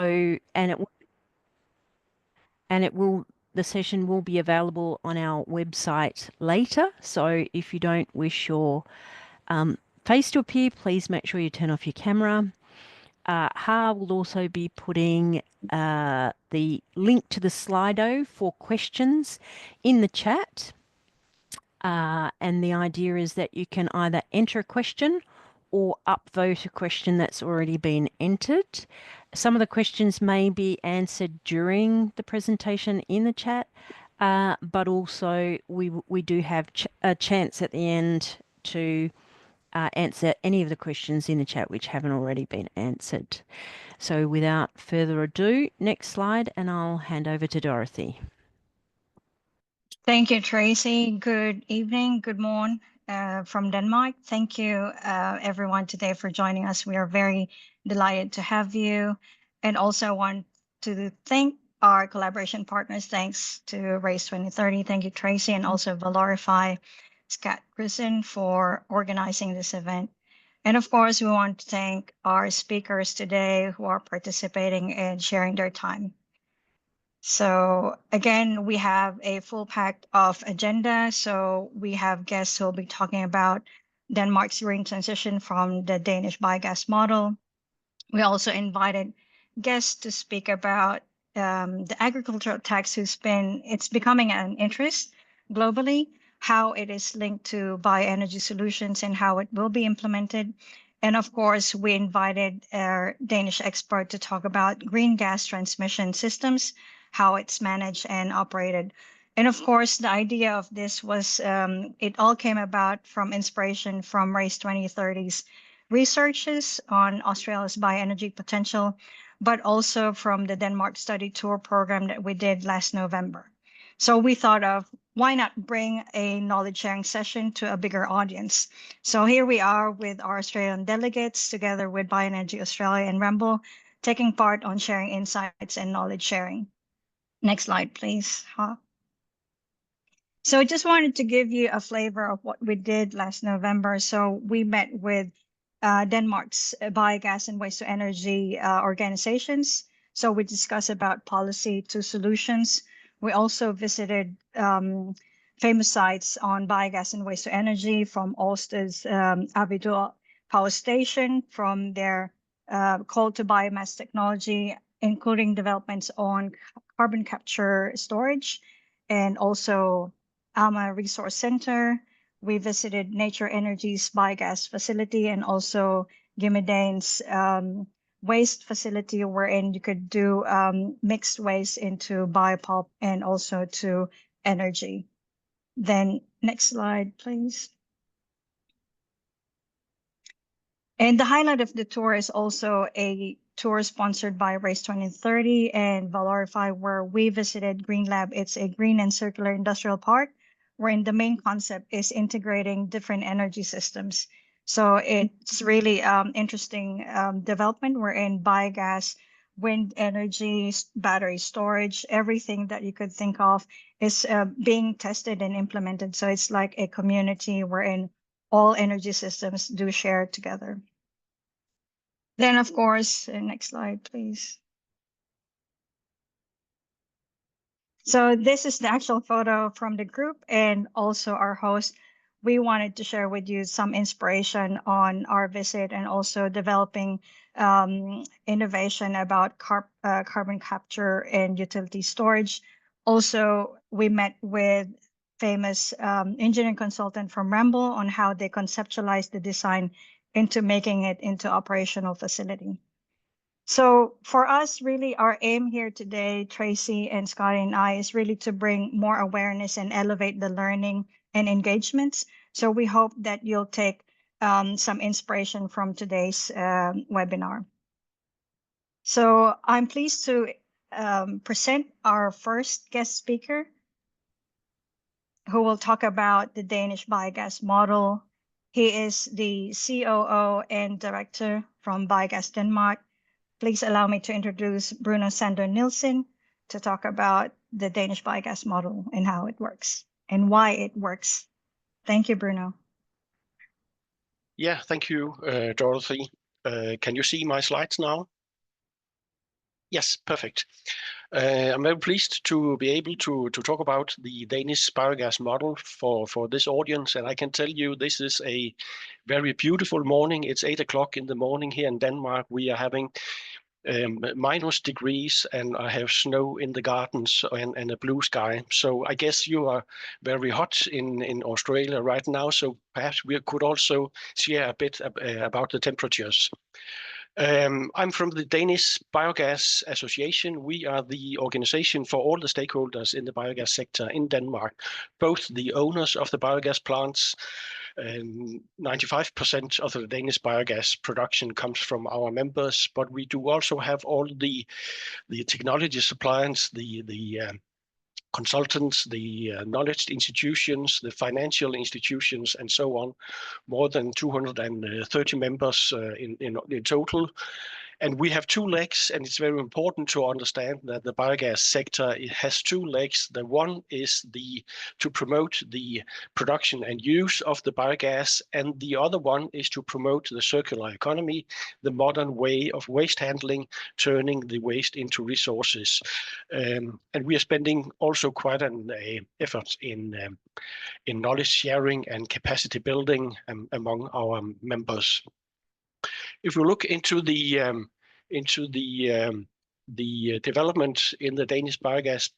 and it will the session will be available on our website later. So if you don't wish your face to appear, please make sure you turn off your camera. Ha will also be putting the link to the Slido for questions in the chat. And the idea is that you can either enter a question or upvote a question that's already been entered. Some of the questions may be answered during the presentation in the chat, but also we do have a chance at the end to answer any of the questions in the chat which haven't already been answered. So without further ado, next slide, and I'll hand over to Dorothy. Thank you, Tracy. Good evening, good morning from Denmark. Thank you, everyone, today for joining us. We are very delighted to have you. And also want to thank our collaboration partners. Thanks to Race 2030. Thank you, Tracy, and also Valorify, Scott Grison, for organizing this event. And of course, we want to thank our speakers today who are participating and sharing their time. So again, we have a full pack of agenda. So we have guests who will be talking about Denmark's green transition from the Danish biogas model. We also invited guests to speak about the agricultural tax it's becoming an interest globally, how it is linked to bioenergy solutions and how it will be implemented. And of course, we invited our Danish expert to talk about green gas transmission systems, how it's managed and operated. And of course, the idea of this was, it all came about from inspiration from Race 2030's researches on Australia's bioenergy potential, but also from the Denmark study tour program that we did last November. So we thought of, why not bring a knowledge sharing session to a bigger audience? So here we are with our Australian delegates together with Bioenergy Australia and Ramble, taking part on sharing insights and knowledge sharing. Next slide, please. So I just wanted to give you a flavor of what we did last November. So we met with Denmark's biogas and waste to energy organizations. So we discussed about policy to solutions. We also visited famous sites on biogas and waste to energy, from Ørsted's Avedøre power station, from their coal to biomass technology, including developments on carbon capture storage, and also Alma Resource Center. We visited Nature Energy's biogas facility and also Gimmedane's waste facility, wherein you could do mixed waste into biopulp and also to energy. Then next slide, please. And the highlight of the tour is also a tour sponsored by Race 2030 and Valorify, where we visited Green Lab. It's a green and circular industrial park, wherein the main concept is integrating different energy systems. So it's really interesting development, wherein biogas, wind energy, battery storage, everything that you could think of is being tested and implemented. So it's like a community wherein all energy systems do share together. Then, of course, next slide, please. So this is the actual photo from the group and also our host. We wanted to share with you some inspiration on our visit and also developing innovation about carbon capture and utility storage. Also, we met with famous engineering consultant from Ramble on how they conceptualized the design into making it into operational facility. So for us, really, our aim here today, Tracy and Scotty and I, is really to bring more awareness and elevate the learning and engagements. So we hope that you'll take some inspiration from today's webinar. So I'm pleased to present our first guest speaker, who will talk about the Danish biogas model. He is the COO and director from Biogas Denmark. Please allow me to introduce Bruno Sander Nielsen to talk about the Danish biogas model and how it works and why it works. Thank you, Bruno. Yeah, thank you, Dorothy. Can you see my slides now? Yes, perfect. I'm very pleased to be able to talk about the Danish biogas model for this audience. And I can tell you this is a very beautiful morning. It's 8 o'clock in the morning here in Denmark. We are having minus degrees, and I have snow in the gardens and a blue sky. So I guess you are very hot in Australia right now. So perhaps we could also share a bit about the temperatures. I'm from the Danish Biogas Association. We are the organization for all the stakeholders in the biogas sector in Denmark, both the owners of the biogas plants. 95% of the Danish biogas production comes from our members, but we do also have all the technology suppliers, the consultants, the knowledge institutions, the financial institutions, and so on. More than 230 members in total. And we have two legs, and it's very important to understand that the biogas sector, it has two legs. The one is to promote the production and use of the biogas, and the other one is to promote the circular economy, the modern way of waste handling, turning the waste into resources. And we are spending also quite an effort in knowledge sharing and capacity building among our members. If we look into the development in the Danish biogas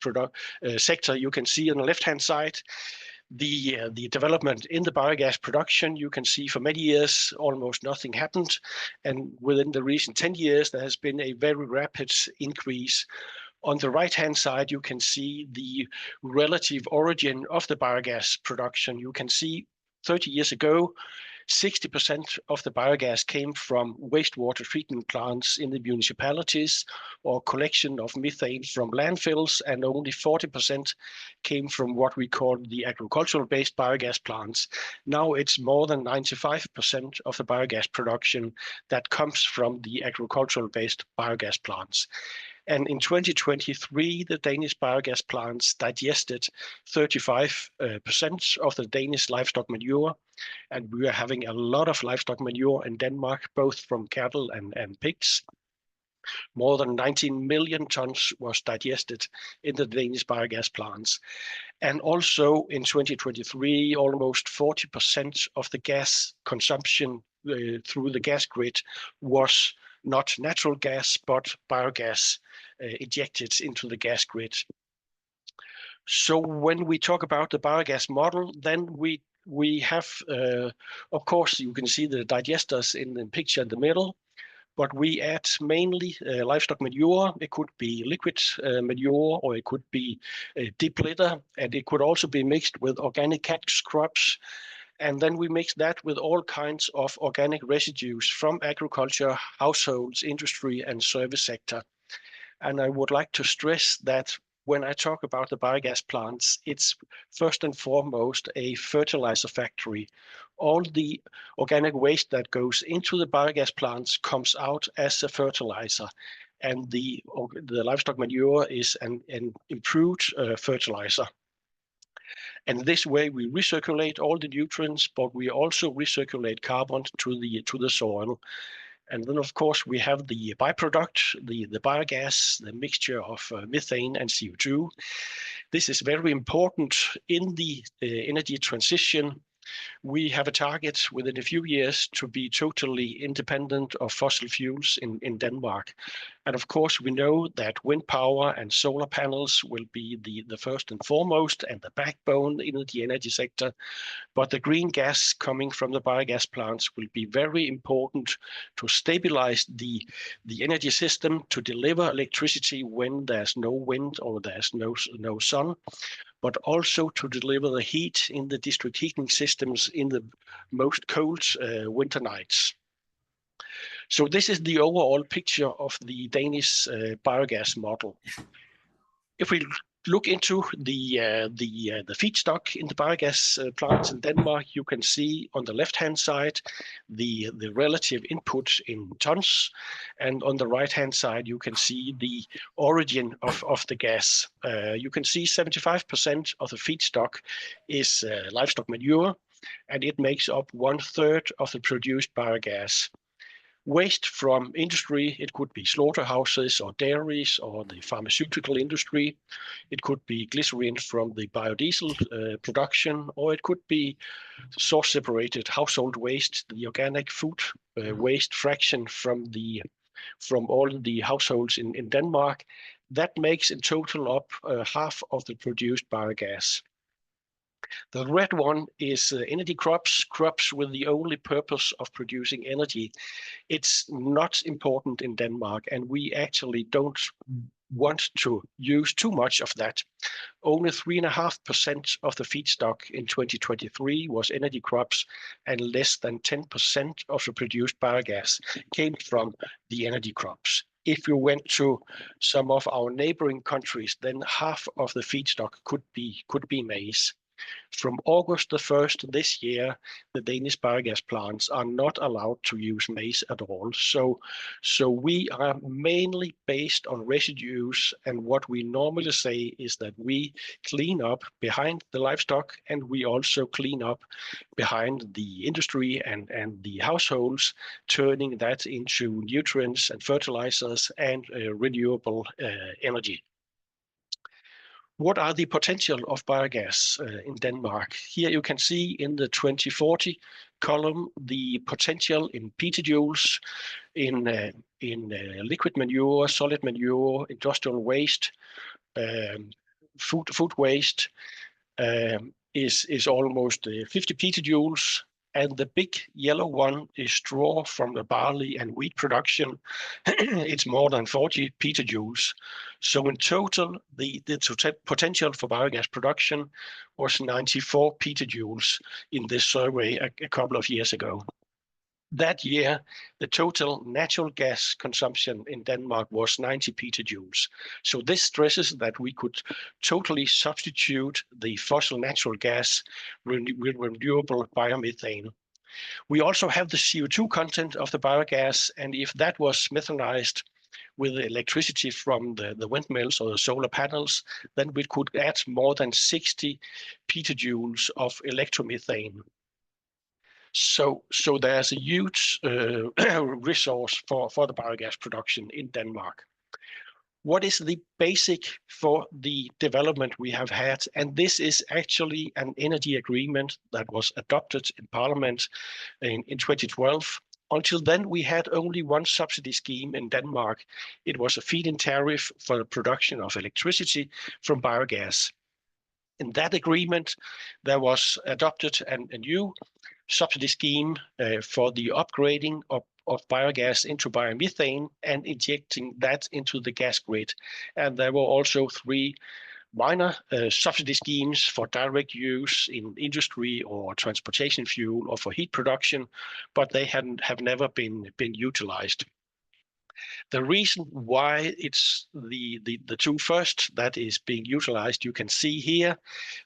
sector, you can see on the left-hand side the development in the biogas production. You can see for many years almost nothing happened, and within the recent 10 years there has been a very rapid increase. On the right-hand side, you can see the relative origin of the biogas production. You can see 30 years ago, 60% of the biogas came from wastewater treatment plants in the municipalities or collection of methane from landfills, and only 40% came from what we call the agricultural-based biogas plants. Now it's more than 95% of the biogas production that comes from the agricultural-based biogas plants. And in 2023, the Danish biogas plants digested 35% of the Danish livestock manure. And we are having a lot of livestock manure in Denmark, both from cattle and pigs. More than 19 million tons was digested in the Danish biogas plants. And also in 2023, almost 40% of the gas consumption through the gas grid was not natural gas, but biogas injected into the gas grid. So when we talk about the biogas model, then we have, of course, you can see the digesters in the picture in the middle, but we add mainly livestock manure. It could be liquid manure, or it could be deep litter, and it could also be mixed with organic cat scraps. And then we mix that with all kinds of organic residues from agriculture, households, industry, and service sector. And I would like to stress that when I talk about the biogas plants, it's first and foremost a fertilizer factory. All the organic waste that goes into the biogas plants comes out as a fertilizer. And the livestock manure is an improved fertilizer. And this way we recirculate all the nutrients, but we also recirculate carbon to the soil. And then, of course, we have the byproduct, the biogas, the mixture of methane and CO2. This is very important in the energy transition. We have a target within a few years to be totally independent of fossil fuels in Denmark. And of course, we know that wind power and solar panels will be the first and foremost and the backbone in the energy sector. But the green gas coming from the biogas plants will be very important to stabilize the energy system, to deliver electricity when there's no wind or there's no sun, but also to deliver the heat in the district heating systems in the most cold winter nights. So this is the overall picture of the Danish biogas model. If we look into the feedstock in the biogas plants in Denmark, you can see on the left-hand side the relative input in tons, and on the right-hand side you can see the origin of the gas. You can see 75% of the feedstock is livestock manure, and it makes up 1/3 of the produced biogas. Waste from industry, it could be slaughterhouses or dairies or the pharmaceutical industry. It could be glycerin from the biodiesel production, or it could be source-separated household waste, the organic food waste fraction from all the households in Denmark. That makes in total up half of the produced biogas. The red one is energy crops with the only purpose of producing energy. It's not important in Denmark, and we actually don't want to use too much of that. Only 3.5% of the feedstock in 2023 was energy crops, and less than 10% of the produced biogas came from the energy crops. If you went to some of our neighboring countries, then half of the feedstock could be maize. From August the 1st this year, the Danish biogas plants are not allowed to use maize at all. So we are mainly based on residues, and what we normally say is that we clean up behind the livestock, and we also clean up behind the industry and the households, turning that into nutrients and fertilizers and renewable energy. What are the potential of biogas in Denmark? Here you can see in the 2040 column the potential in petajoules, in liquid manure, solid manure, industrial waste, food waste is almost 50 petajoules. And the big yellow one is straw from the barley and wheat production. It's more than 40 petajoules. So in total, the potential for biogas production was 94 petajoules in this survey a couple of years ago. That year, the total natural gas consumption in Denmark was 90 petajoules. So this stresses that we could totally substitute the fossil natural gas with renewable biomethane. We also have the CO2 content of the biogas, and if that was methanized with electricity from the windmills or the solar panels, then we could add more than 60 petajoules of electromethane. So there's a huge resource for the biogas production in Denmark. What is the basic for the development we have had? And this is actually an energy agreement that was adopted in Parliament in 2012. Until then, we had only one subsidy scheme in Denmark. It was a feed-in tariff for the production of electricity from biogas. In that agreement, there was adopted a new subsidy scheme for the upgrading of biogas into biomethane and injecting that into the gas grid. And there were also 3 minor subsidy schemes for direct use in industry or transportation fuel or for heat production, but they have never been utilized. The reason why it's the 2 first that is being utilized, you can see here,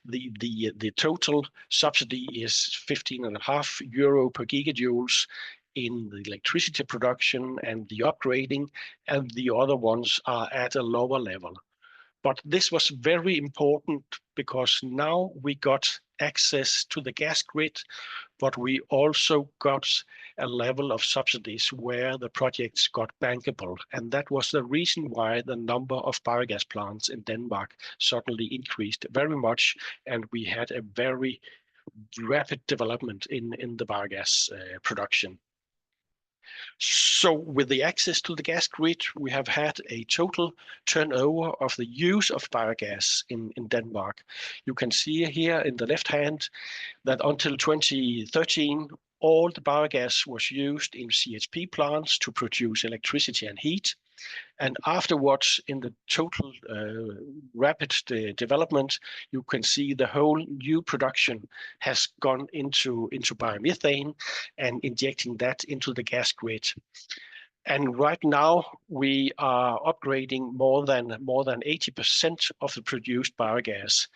the total subsidy is 15.5 euro per gigajoules in the electricity production and the upgrading, and the other ones are at a lower level. But this was very important because now we got access to the gas grid, but we also got a level of subsidies where the projects got bankable. And that was the reason why the number of biogas plants in Denmark suddenly increased very much, and we had a very rapid development in the biogas production. So with the access to the gas grid, we have had a total turnover of the use of biogas in Denmark. You can see here in the left hand that until 2013, all the biogas was used in CHP plants to produce electricity and heat. And afterwards, in the total rapid development, you can see the whole new production has gone into biomethane and injecting that into the gas grid. And right now we are upgrading more than 80% of the produced biogas.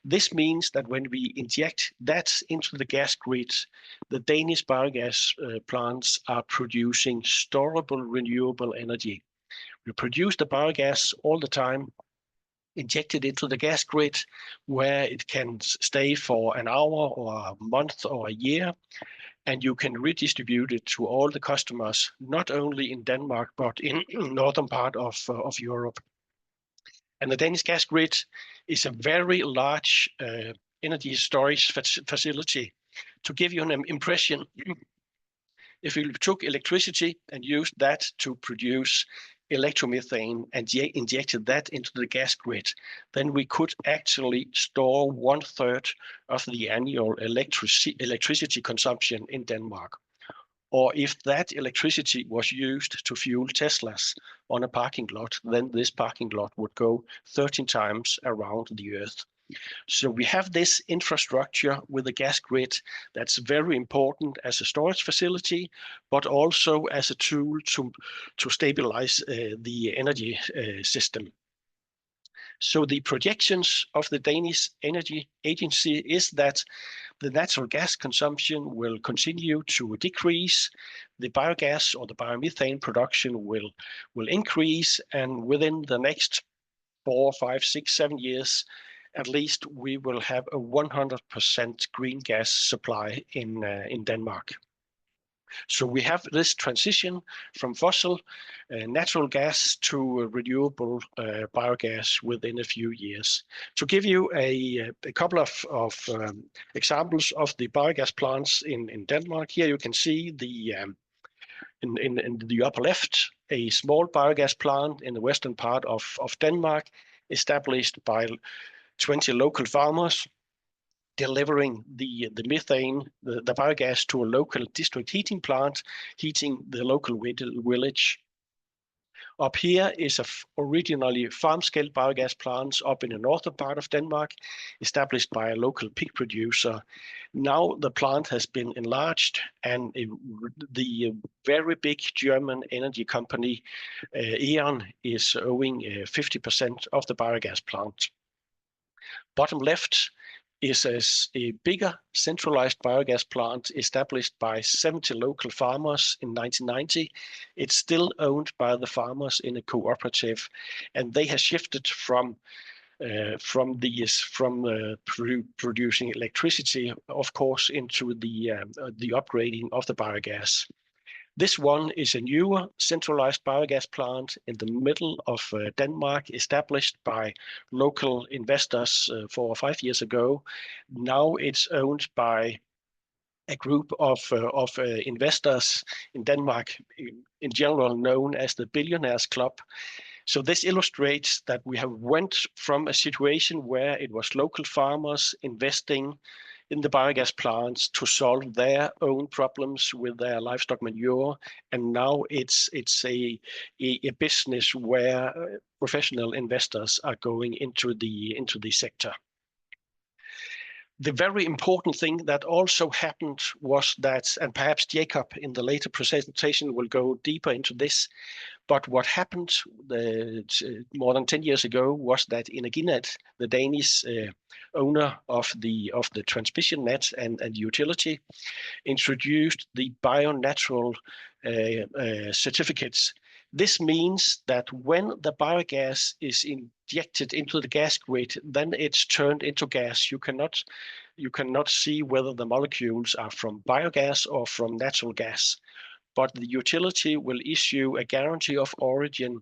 This means that when we inject that into the gas grid, the Danish biogas plants are producing storable renewable energy. We produce the biogas all the time, inject it into the gas grid, where it can stay for an hour or a month or a year. and you can redistribute it to all the customers, not only in Denmark, but in northern part of Europe. And the Danish gas grid is a very large energy storage facility. To give you an impression, if you took electricity and used that to produce electromethane and injected that into the gas grid, then we could actually store 1/3 of the annual electricity consumption in Denmark. Or if that electricity was used to fuel Teslas on a parking lot, then this parking lot would go 13 times around the Earth. So we have this infrastructure with the gas grid that's very important as a storage facility, but also as a tool to stabilize the energy system. So the projections of the Danish Energy Agency is that the natural gas consumption will continue to decrease, the biogas or the biomethane production will increase, and within the next 4, 5, 6, 7 years, at least we will have a 100% green gas supply in Denmark. So we have this transition from fossil natural gas to renewable biogas within a few years. To give you a couple of examples of the biogas plants in Denmark, here you can see the in the upper left, a small biogas plant in the western part of Denmark, established by 20 local farmers, delivering the methane, the biogas to a local district heating plant, heating the local village. Up here is originally farm-scale biogas plants up in the northern part of Denmark, established by a local pig producer. Now the plant has been enlarged, and the very big German energy company E.ON is owning 50% of the biogas plant. Bottom left is a bigger centralized biogas plant established by 70 local farmers in 1990. It's still owned by the farmers in a cooperative, and they have shifted from producing electricity, of course, into the upgrading of the biogas. This one is a newer centralized biogas plant in the middle of Denmark, established by local investors 4 or 5 years ago. Now it's owned by a group of investors in Denmark, in general known as the Billionaires Club. So this illustrates that we have went from a situation where it was local farmers investing in the biogas plants to solve their own problems with their livestock manure, and now it's a business where professional investors are going into the sector. The very important thing that also happened was that, and perhaps Jacob in the later presentation will go deeper into this, but what happened more than 10 years ago was that Energinet, the Danish owner of the transmission net and utility, introduced the bio-natural certificates. This means that when the biogas is injected into the gas grid, then it's turned into gas. You cannot see whether the molecules are from biogas or from natural gas. But the utility will issue a guarantee of origin,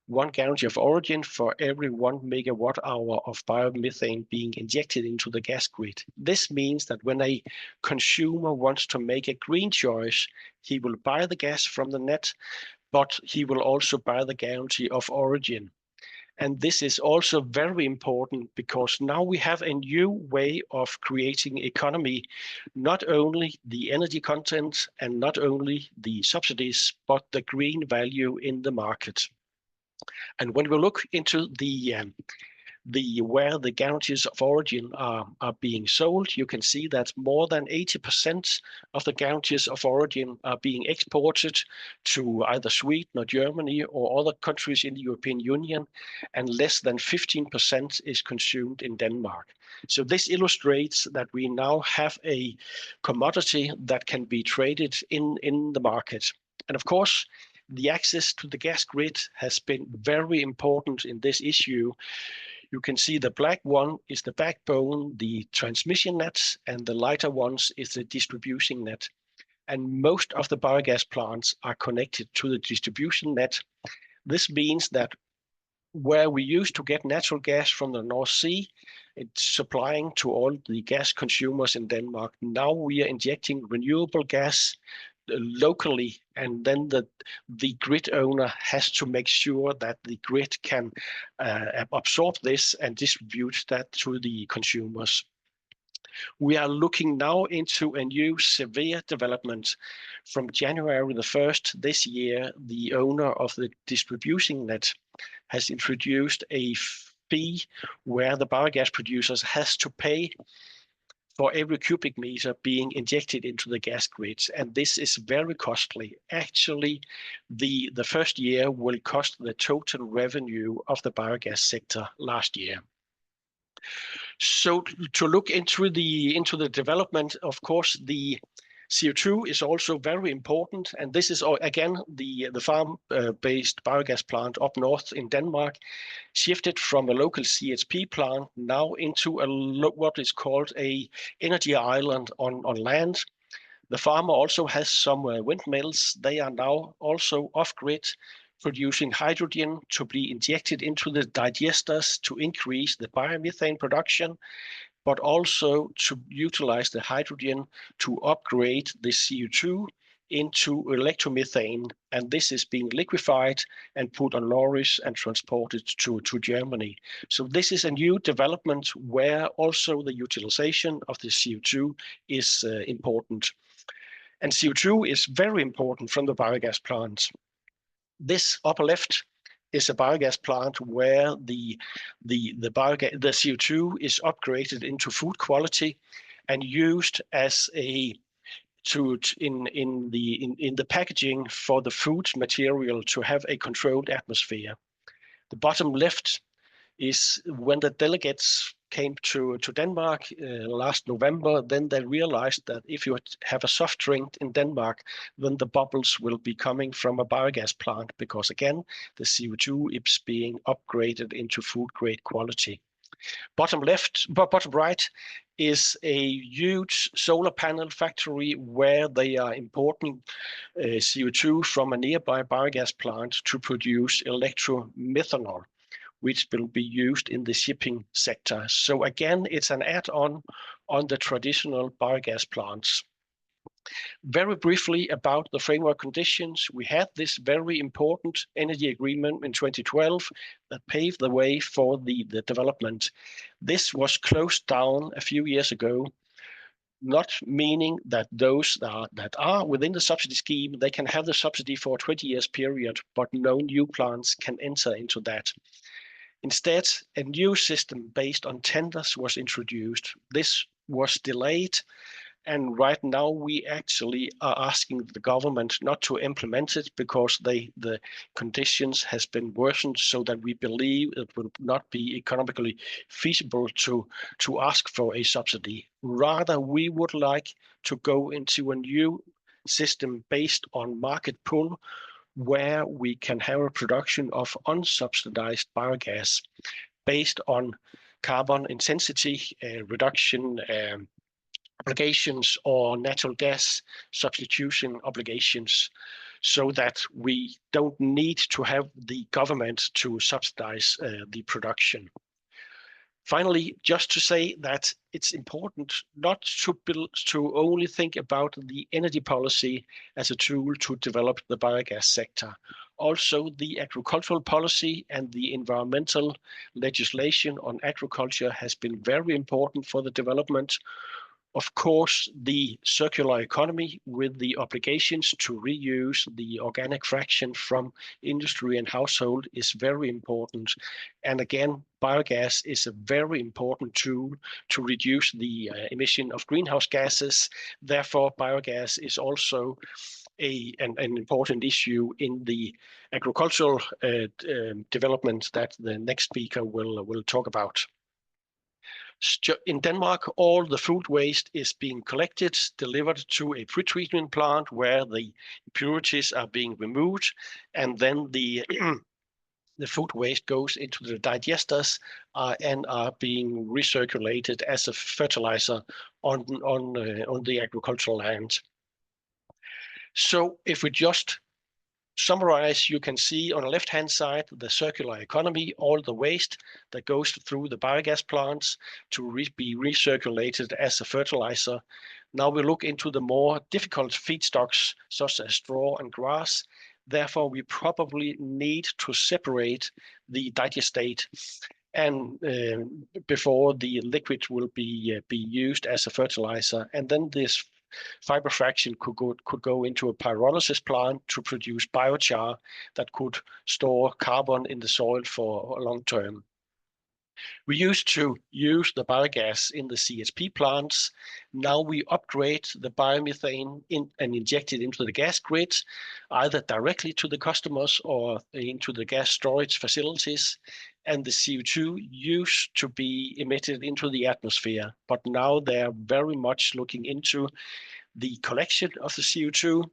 one guarantee of origin for every 1 megawatt hour of biomethane being injected into the gas grid. This means that when a consumer wants to make a green choice, he will buy the gas from the net, but he will also buy the guarantee of origin. And this is also very important because now we have a new way of creating economy, not only the energy content and not only the subsidies, but the green value in the market. And when we look into where the guarantees of origin are being sold, you can see that more than 80% of the guarantees of origin are being exported to either Sweden or Germany or other countries in the European Union, and less than 15% is consumed in Denmark. So this illustrates that we now have a commodity that can be traded in the market. And of course, the access to the gas grid has been very important in this issue. You can see the black one is the backbone, the transmission net, and the lighter ones is the distribution net. and most of the biogas plants are connected to the distribution net. This means that where we used to get natural gas from the North Sea, it's supplying to all the gas consumers in Denmark. Now we are injecting renewable gas locally, and then the grid owner has to make sure that the grid can absorb this and distribute that to the consumers. We are looking now into a new severe development. From January the 1st this year, the owner of the distribution net has introduced a fee where the biogas producers has to pay for every cubic meter being injected into the gas grids, and this is very costly. Actually, the first year will cost the total revenue of the biogas sector last year. So to look into the development, of course, the CO2 is also very important, and this is again the farm-based biogas plant up north in Denmark shifted from a local CHP plant now into what is called a energy island on land. The farmer also has some windmills. They are now also off-grid, producing hydrogen to be injected into the digesters to increase the biomethane production, but also to utilize the hydrogen to upgrade the CO2 into electromethane. And this is being liquefied and put on lorries and transported to Germany. So this is a new development where also the utilization of the CO2 is important. And CO2 is very important from the biogas plants. This upper left is a biogas plant where the CO2 is upgraded into food quality and used as in the packaging for the food material to have a controlled atmosphere. The bottom left is when the delegates came to Denmark last November, then they realized that if you have a soft drink in Denmark, then the bubbles will be coming from a biogas plant because, again, the CO2 is being upgraded into food grade quality. Bottom right is a huge solar panel factory where they are importing CO2 from a nearby biogas plant to produce electromethanol, which will be used in the shipping sector. So again, it's an add-on on the traditional biogas plants. Very briefly about the framework conditions, we had this very important energy agreement in 2012 that paved the way for the development. This was closed down a few years ago, not meaning that those that are within the subsidy scheme, they can have the subsidy for a 20 years period, but no new plants can enter into that. Instead, a new system based on tenders was introduced. This was delayed, and right now we actually are asking the government not to implement it because the conditions has been worsened, so that we believe it will not be economically feasible to ask for a subsidy. Rather, we would like to go into a new system based on market pull, where we can have a production of unsubsidized biogas based on carbon intensity reduction obligations or natural gas substitution obligations, so that we don't need to have the government to subsidize the production. Finally, just to say that it's important not to only think about the energy policy as a tool to develop the biogas sector. Also, the agricultural policy and the environmental legislation on agriculture has been very important for the development. Of course, the circular economy with the obligations to reuse the organic fraction from industry and household is very important. And again, biogas is a very important tool to reduce the emission of greenhouse gases. Therefore, biogas is also an important issue in the agricultural development that the next speaker will talk about. In Denmark, all the food waste is being collected, delivered to a pretreatment plant where the impurities are being removed, and then the food waste goes into the digesters and are being recirculated as a fertilizer on the agricultural land. So if we just summarize, you can see on the left-hand side the circular economy, all the waste that goes through the biogas plants to be recirculated as a fertilizer. Now we look into the more difficult feedstocks, such as straw and grass. Therefore, we probably need to separate the digestate and before the liquid will be used as a fertilizer, and then this fiber fraction could go into a pyrolysis plant to produce biochar that could store carbon in the soil for a long term. We used to use the biogas in the CHP plants. Now we upgrade the biomethane and inject it into the gas grid, either directly to the customers or into the gas storage facilities. And the CO2 used to be emitted into the atmosphere, but now they're very much looking into the collection of the CO2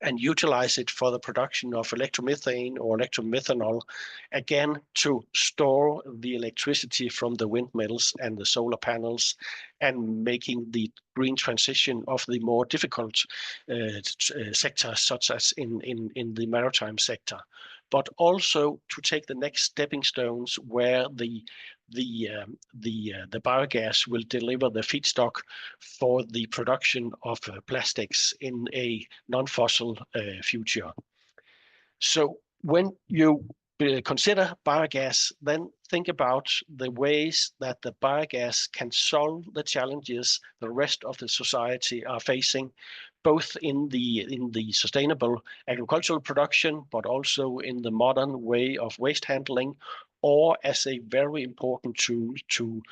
and utilize it for the production of electromethane or electromethanol, again, to store the electricity from the windmills and the solar panels, and making the green transition of the more difficult sectors, such as in the maritime sector. But also to take the next stepping stones where the biogas will deliver the feedstock for the production of plastics in a non-fossil future. So when you consider biogas, then think about the ways that the biogas can solve the challenges the rest of the society are facing, both in the sustainable agricultural production, but also in the modern way of waste handling, or as a very important tool to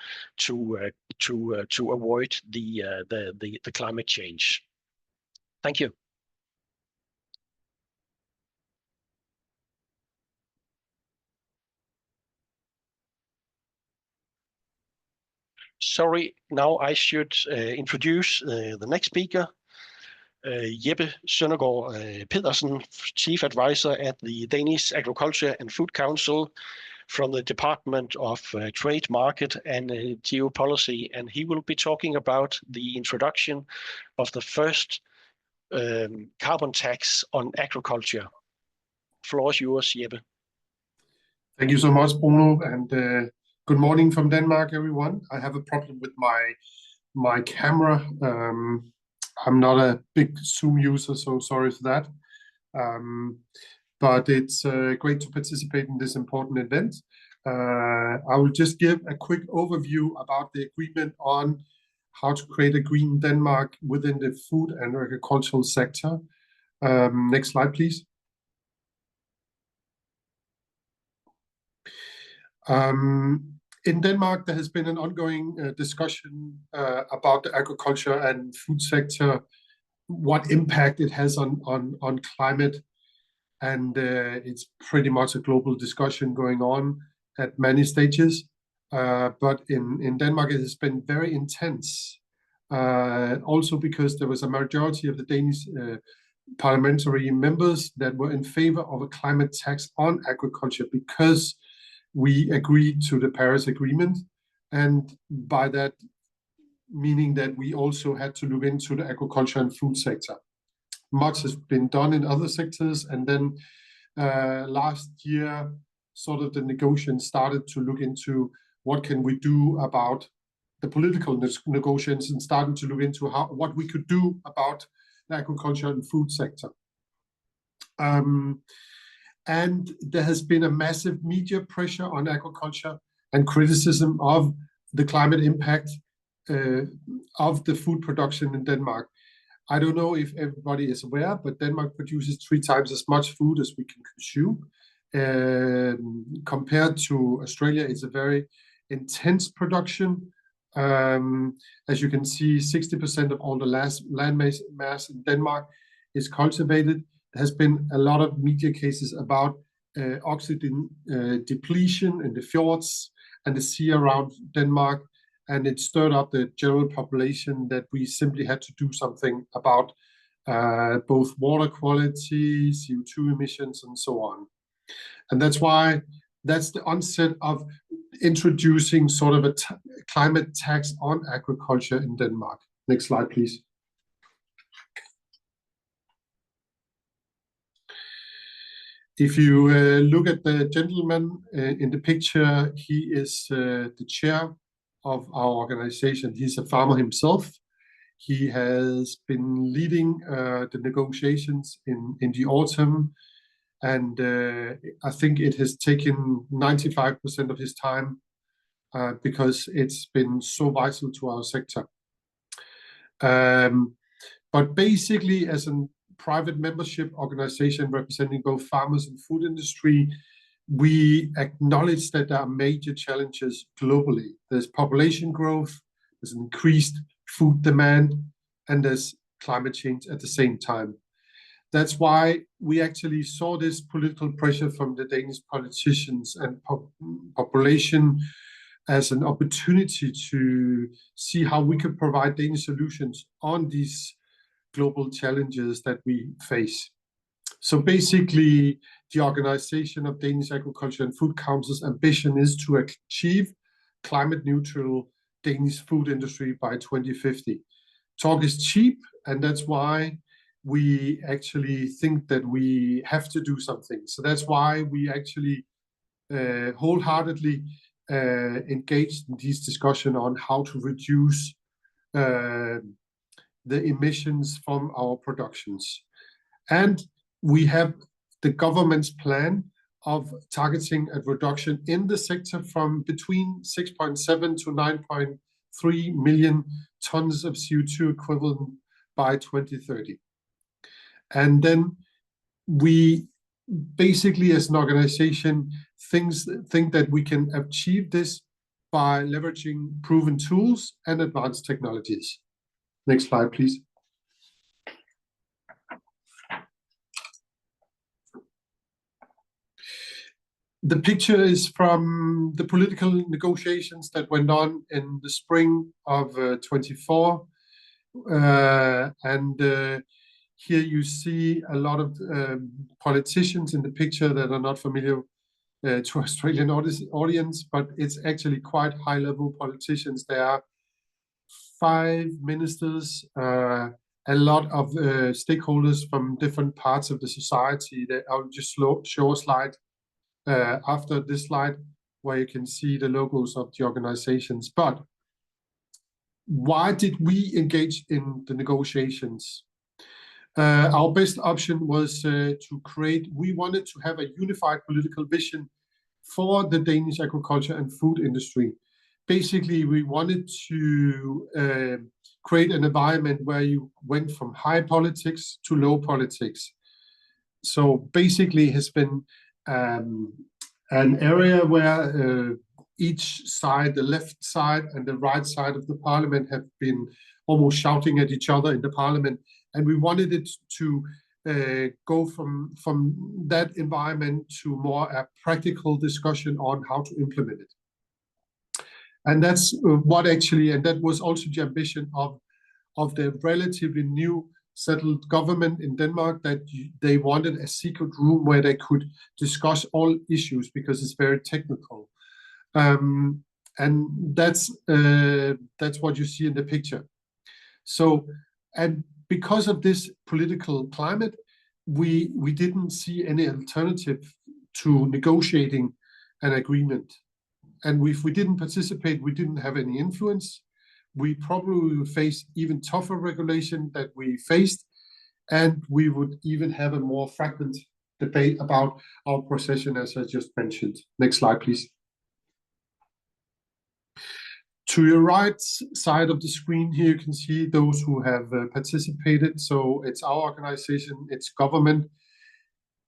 avoid the climate change. Thank you. Sorry, now I should introduce the next speaker, Jeppe Søndergaard Pedersen, Chief Advisor at the Danish Agriculture and Food Council from the Department of Trade, Market and Geopolicy, and he will be talking about the introduction of the first carbon tax on agriculture. Floor is yours, Jeppe. Thank you so much, Bruno, and good morning from Denmark, everyone. I have a problem with my camera. I'm not a big Zoom user, so sorry for that. But it's great to participate in this important event. I will just give a quick overview about the agreement on how to create a green Denmark within the food and agricultural sector. Next slide, please. In Denmark, there has been an ongoing discussion about the agriculture and food sector, what impact it has on climate, and it's pretty much a global discussion going on at many stages. But in Denmark, it has been very intense, also because there was a majority of the Danish parliamentary members that were in favor of a climate tax on agriculture, because we agreed to the Paris Agreement, and by that meaning that we also had to look into the agriculture and food sector. Much has been done in other sectors, and then last year, sort of the negotiations started to look into what can we do about the political negotiations, and started to look into what we could do about the agriculture and food sector. And there has been a massive media pressure on agriculture and criticism of the climate impact of the food production in Denmark. I don't know if everybody is aware, but Denmark produces 3 times as much food as we can consume. Compared to Australia, it's a very intense production. As you can see, 60% of all the land mass in Denmark is cultivated. There has been a lot of media cases about oxygen depletion in the fjords and the sea around Denmark, and it stirred up the general population that we simply had to do something about both water quality, CO2 emissions, and so on. And that's the onset of introducing sort of a climate tax on agriculture in Denmark. Next slide, please. If you look at the gentleman in the picture, he is the chair of our organization. He's a farmer himself. He has been leading the negotiations in the autumn, and I think it has taken 95% of his time because it's been so vital to our sector. But basically, as a private membership organization representing both farmers and food industry, we acknowledge that there are major challenges globally. There's population growth, there's increased food demand, and there's climate change at the same time. That's why we actually saw this political pressure from the Danish politicians and population as an opportunity to see how we could provide Danish solutions on these global challenges that we face. So basically, the organization of Danish Agriculture and Food Council's ambition is to achieve climate neutral Danish food industry by 2050. Talk is cheap, and that's why we actually think that we have to do something. So that's why we actually wholeheartedly engaged in this discussion on how to reduce the emissions from our productions. And we have the government's plan of targeting a reduction in the sector from between 6.7 to 9.3 million tons of CO2 equivalent by 2030. And then we basically, as an organization, think that we can achieve this by leveraging proven tools and advanced technologies. Next slide, please. The picture is from the political negotiations that went on in the spring of 24. Here you see a lot of politicians in the picture that are not familiar to Australian audience, but it's actually quite high-level politicians. There are 5 ministers, a lot of stakeholders from different parts of the society. I'll just show a slide after this slide where you can see the logos of the organizations. But why did we engage in the negotiations? Our best option was we wanted to have a unified political vision for the Danish agriculture and food industry. Basically, we wanted to create an environment where you went from high politics to low politics. So basically, it has been an area where each side, the left side and the right side of the parliament, have been almost shouting at each other in the parliament. And we wanted it to go from that environment to more a practical discussion on how to implement it. And that's and that was also the ambition of the relatively new settled government in Denmark, that they wanted a secret room where they could discuss all issues because it's very technical. And that's what you see in the picture. So, and because of this political climate, we didn't see any alternative to negotiating an agreement. And if we didn't participate, we didn't have any influence. We probably would face even tougher regulation that we faced, and we would even have a more fragmented debate about our procession, as I just mentioned. Next slide, please. To your right side of the screen here, you can see those who have participated. So it's our organization, it's government.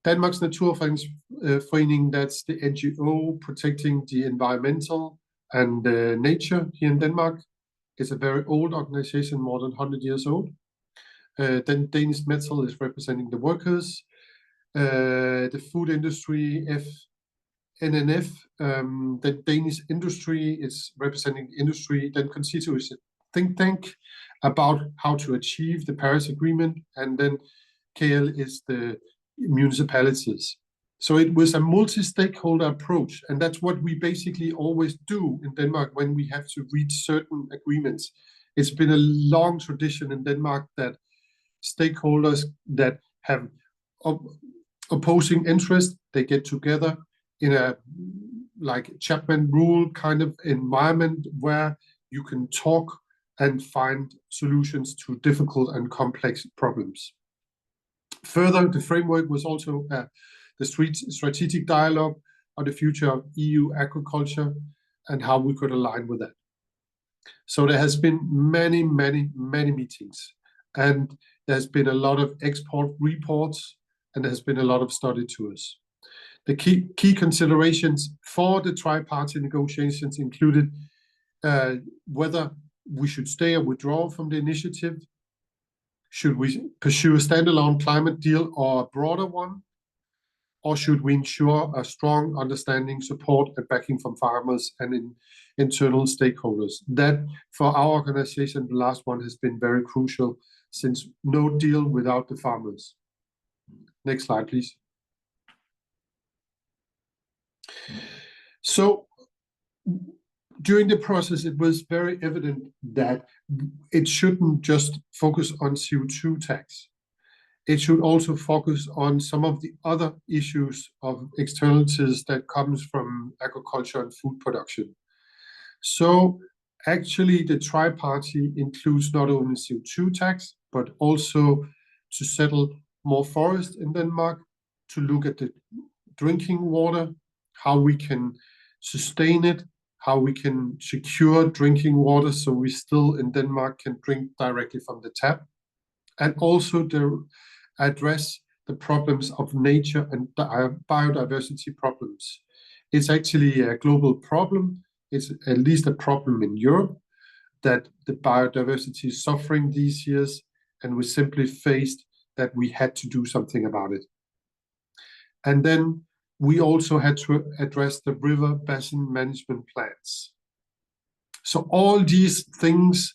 Danmarks Naturfredningsforening, that's the NGO protecting the environmental and nature here in Denmark. It's a very old organization, more than 100 years old. Then Danish Metal is representing the workers. The food industry, NNF, the Danish industry is representing industry. Then Concito is a think tank about how to achieve the Paris Agreement. And then KL is the municipalities. So it was a multi-stakeholder approach, and that's what we basically always do in Denmark when we have to reach certain agreements. It's been a long tradition in Denmark that stakeholders that have opposing interests, they get together in a like Chapman rule kind of environment where you can talk and find solutions to difficult and complex problems. Further, the framework was also the strategic dialogue on the future of EU agriculture and how we could align with that. So there has been many meetings, and there's been a lot of export reports, and there's been a lot of study tours. The key considerations for the tri-party negotiations included whether we should stay or withdraw from the initiative. Should we pursue a standalone climate deal or a broader one? Or should we ensure a strong understanding, support, and backing from farmers and internal stakeholders? That, for our organization, the last one has been very crucial, since no deal without the farmers. Next slide, please. So, during the process, it was very evident that it shouldn't just focus on CO2 tax. It should also focus on some of the other issues of externalities that comes from agriculture and food production. So actually the tri-party includes not only CO2 tax, but also to settle more forest in Denmark, to look at the drinking water, how we can sustain it, how we can secure drinking water so we still in Denmark can drink directly from the tap, and also to address the problems of nature and biodiversity problems. It's actually a global problem. It's at least a problem in Europe that the biodiversity is suffering these years, and we simply faced that we had to do something about it. And then we also had to address the river basin management plans. So all these things,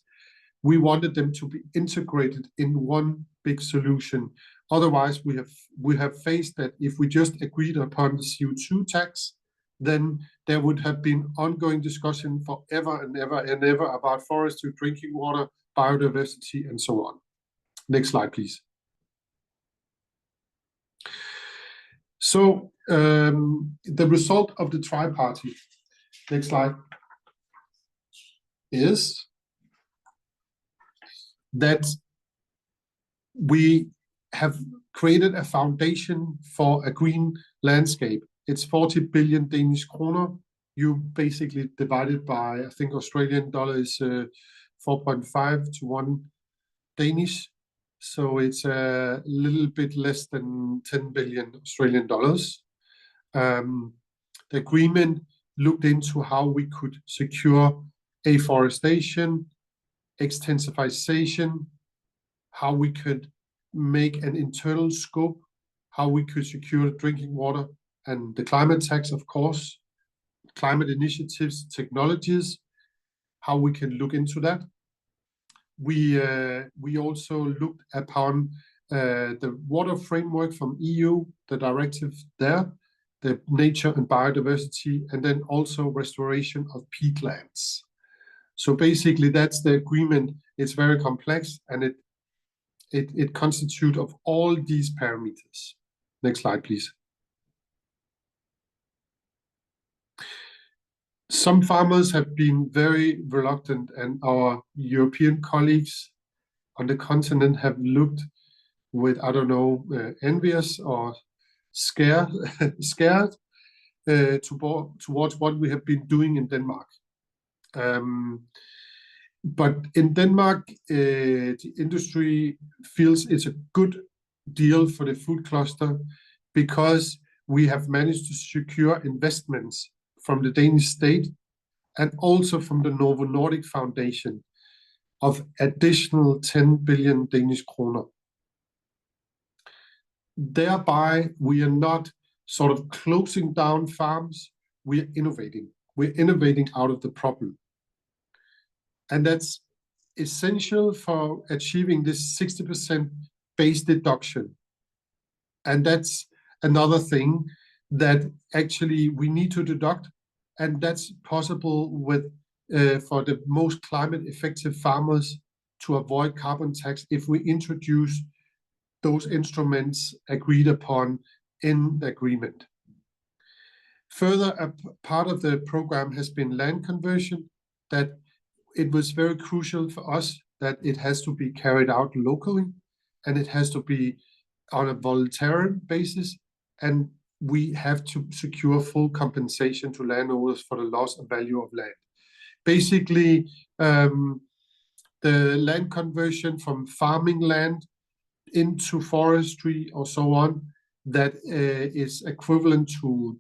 we wanted them to be integrated in one big solution. Otherwise, we have faced that if we just agreed upon the CO2 tax, then there would have been ongoing discussion forever and ever and ever about forestry, drinking water, biodiversity, and so on. Next slide, please. So the result of the tri-party, next slide, is that we have created a foundation for a green landscape. It's 40 billion Danish kroner. You basically divide it by, I think Australian dollar is 4.5 to 1 Danish. So it's a little bit less than 10 billion Australian dollars. The agreement looked into how we could secure afforestation, extensification, how we could make an internal scope, how we could secure drinking water, and the climate tax, of course, climate initiatives, technologies, how we can look into that. We also looked upon the water framework from EU, the directive there, the nature and biodiversity, and then also restoration of peatlands. So basically, that's the agreement. It's very complex, and it constitutes of all these parameters. Next slide, please. Some farmers have been very reluctant, and our European colleagues on the continent have looked with, I don't know, envious or scared towards what we have been doing in Denmark. But in Denmark, the industry feels it's a good deal for the food cluster because we have managed to secure investments from the Danish state and also from the Novo Nordic Foundation of additional 10 billion Danish kroner. Thereby, we are not sort of closing down farms, we are innovating. We're innovating out of the problem. And that's essential for achieving this 60% base deduction. And that's another thing that actually we need to deduct, and that's possible with for the most climate effective farmers to avoid carbon tax if we introduce those instruments agreed upon in the agreement. Further, a part of the program has been land conversion, that it was very crucial for us that it has to be carried out locally, and it has to be on a voluntary basis, and we have to secure full compensation to landowners for the loss of value of land. Basically, the land conversion from farming land into forestry or so on, that is equivalent to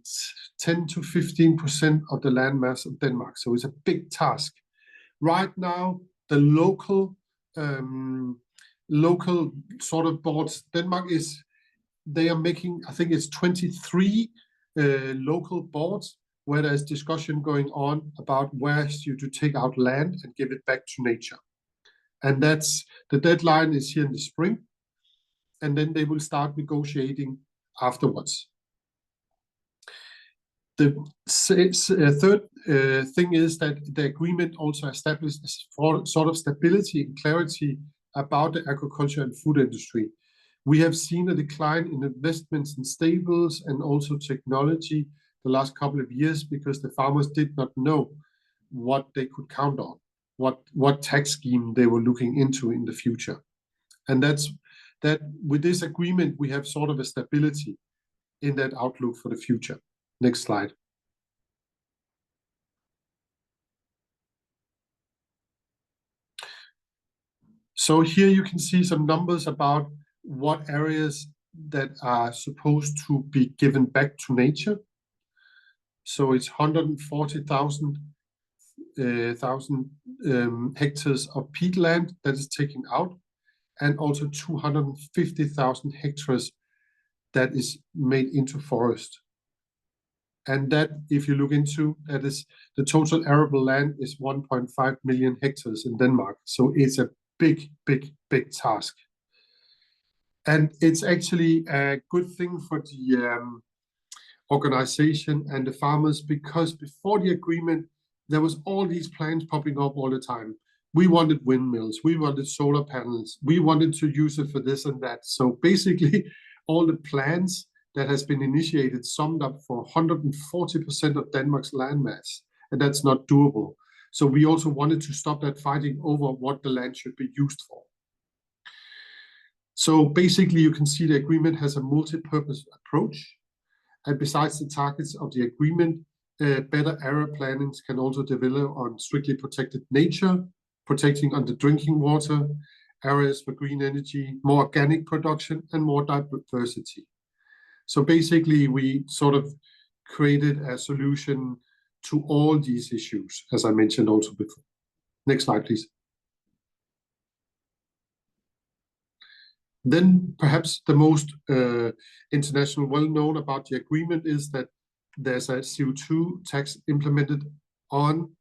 10 to 15% of the land mass of Denmark. So it's a big task. Right now, the local sort of boards, Denmark they are making, I think it's 23 local boards where there's discussion going on about where you to take out land and give it back to nature. And that's, the deadline is here in the spring, and then they will start negotiating afterwards. The third thing is that the agreement also established sort of stability and clarity about the agriculture and food industry. We have seen a decline in investments in stables and also technology the last couple of years because the farmers did not know what they could count on, what tax scheme they were looking into in the future. And that with this agreement, we have sort of a stability in that outlook for the future. Next slide. So here you can see some numbers about what areas that are supposed to be given back to nature. So it's 140,000 hectares of peatland that is taken out, and also 250,000 hectares that is made into forest. And that, if you look into, that is the total arable land is 1.5 million hectares in Denmark. So it's a big task. And it's actually a good thing for the organization and the farmers, because before the agreement, there was all these plans popping up all the time. We wanted windmills, we wanted solar panels, we wanted to use it for this and that. So basically, all the plans that has been initiated summed up for 140% of Denmark's landmass, and that's not doable. So we also wanted to stop that fighting over what the land should be used for. So basically, you can see the agreement has a multi-purpose approach. And besides the targets of the agreement, better area plannings can also develop on strictly protected nature, protecting on the drinking water, areas for green energy, more organic production, and more diversity. So basically, we sort of created a solution to all these issues, as I mentioned also before. Next slide, please. Then perhaps the most international well-known about the agreement is that there's a CO2 tax implemented on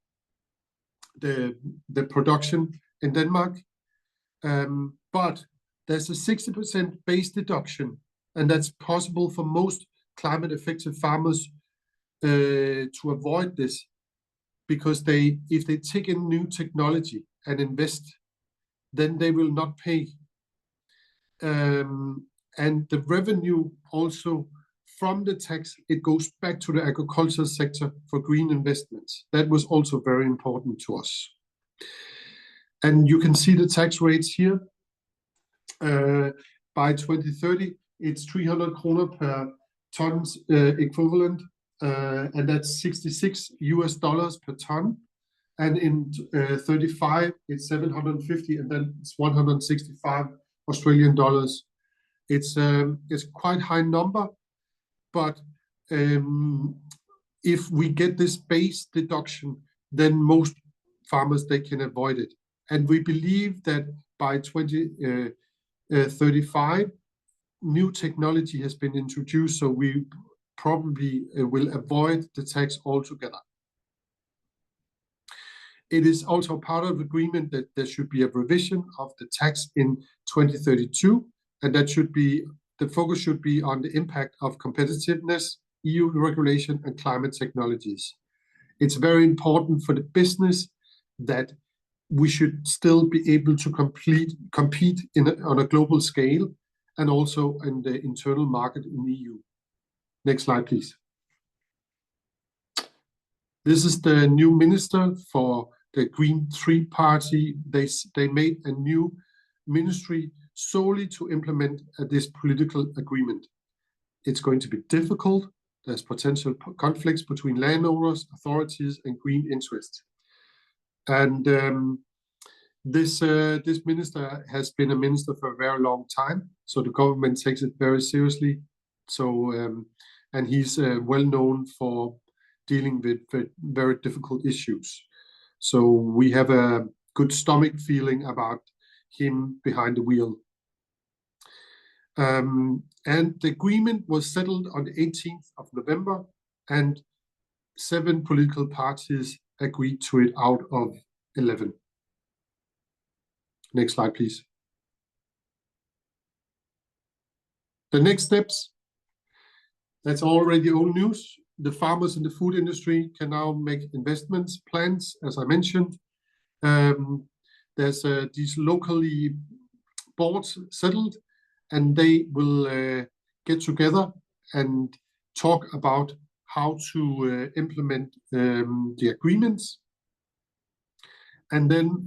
the production in Denmark. But there's a 60% base deduction, and that's possible for most climate-effective farmers to avoid this, because if they take in new technology and invest, then they will not pay. And the revenue also from the tax, it goes back to the agricultural sector for green investments. That was also very important to us. And you can see the tax rates here. By 2030, it's 300 kroner per tons equivalent, and that's $66 per ton. And in 35, it's 750, and then it's 165 Australian dollars. It's quite high number, but if we get this base deduction, then most farmers, they can avoid it. And we believe that by 2035, new technology has been introduced, so we probably will avoid the tax altogether. It is also part of the agreement that there should be a revision of the tax in 2032, and that should be, the focus should be on the impact of competitiveness, EU regulation, and climate technologies. It's very important for the business that we should still be able to compete on a global scale, and also in the internal market in the EU. Next slide, please. This is the new minister for the Green Three Party. They made a new ministry solely to implement this political agreement. It's going to be difficult. There's potential conflicts between landowners, authorities, and green interests. And this minister has been a minister for a very long time, so the government takes it very seriously. So and he's well known for dealing with very difficult issues. So we have a good stomach feeling about him behind the wheel. And the agreement was settled on the 18th of November, and 7 political parties agreed to it out of 11. Next slide, please. The next steps, that's already old news. The farmers in the food industry can now make investments plans, as I mentioned. There's these locally boards settled, and they will get together and talk about how to implement the agreements. And then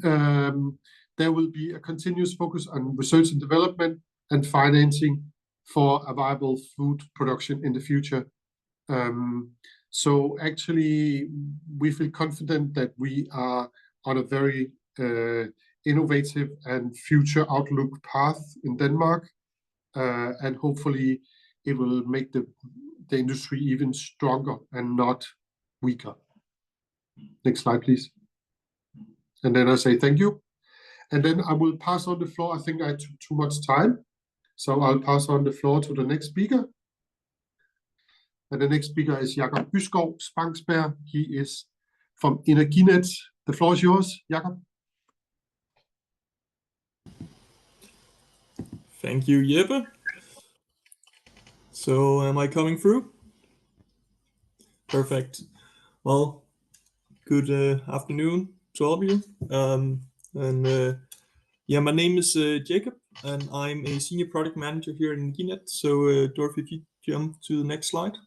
there will be a continuous focus on research and development and financing for a viable food production in the future. So actually, we feel confident that we are on a very innovative and future outlook path in Denmark, and hopefully it will make the industry even stronger and not weaker. Next slide, please. And then I say thank you. And then I will pass on the floor. I think I took too much time, so I'll pass on the floor to the next speaker. And the next speaker is Jakob Byskov Spangsberg. He is from Energinet. The floor is yours, Jakob. Thank you, Jeppe. So am I coming through? Perfect. Well, good afternoon to all of you. Yeah, my name is Jacob, and I'm a senior product manager here in Energinet. So Dorf, if you jump to the next slide.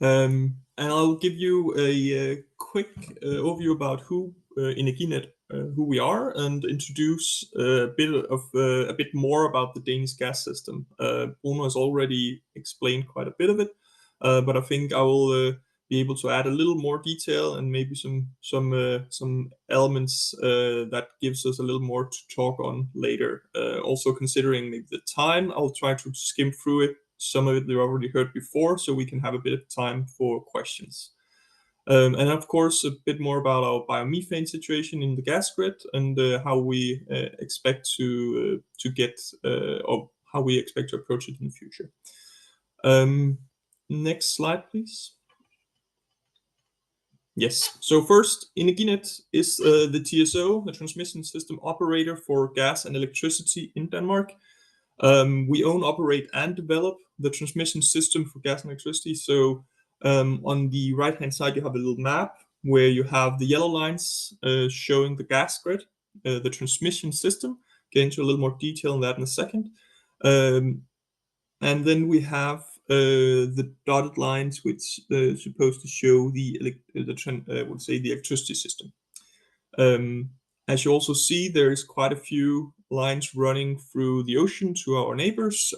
And I'll give you a quick overview about who Energinet, who we are, and introduce a bit more about the Danish gas system. Bruno has already explained quite a bit of it, but I think I will be able to add a little more detail and maybe some elements that gives us a little more to talk on later. Also considering the time, I'll try to skim through it. Some of it we already heard before, so we can have a bit of time for questions. And of course, a bit more about our biomethane situation in the gas grid and how we expect to get, or how we expect to approach it in the future. Next slide, please. Yes, so first, Energinet is the TSO, the transmission system operator for gas and electricity in Denmark. We own, operate, and develop the transmission system for gas and electricity. So on the right-hand side, you have a little map where you have the yellow lines showing the gas grid, the transmission system. Get into a little more detail on that in a second. And then we have the dotted lines, which are supposed to show the electricity system. As you also see, there is quite a few lines running through the ocean to our neighbors,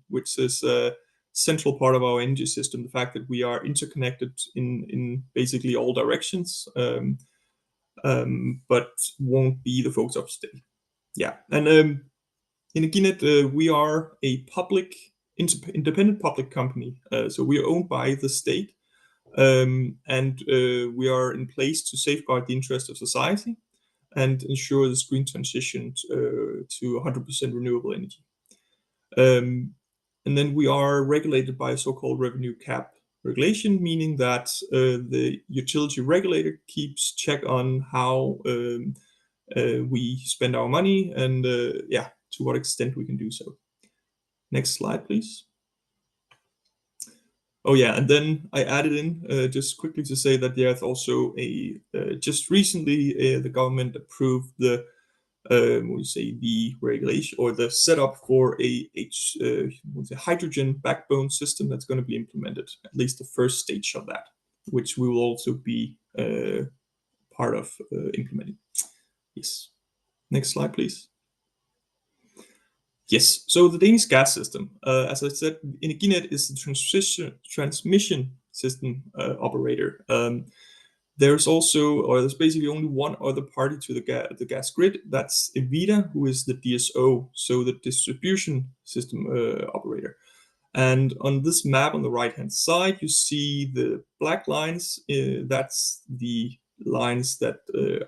which is a central part of our energy system, the fact that we are interconnected in basically all directions, but won't be the focus of today. Yeah, and in Energinet, we are a independent public company, so we are owned by the state, and we are in place to safeguard the interest of society and ensure this green transition to 100% renewable energy. And then we are regulated by a so-called revenue cap regulation, meaning that the utility regulator keeps check on how we spend our money and to what extent we can do so. Next slide, please. Oh yeah, and then I added in just quickly to say that there's also just recently the government approved the we say the regulation or the setup for a hydrogen backbone system that's going to be implemented, at least the first stage of that, which we will also be part of implementing. Yes. Next slide, please. Yes, so the Danish gas system, as I said, Energinet is the transmission system operator. There's basically only one other party to the gas grid. That's Evida, who is the DSO, so the distribution system operator. And on this map on the right-hand side, you see the black lines. That's the lines that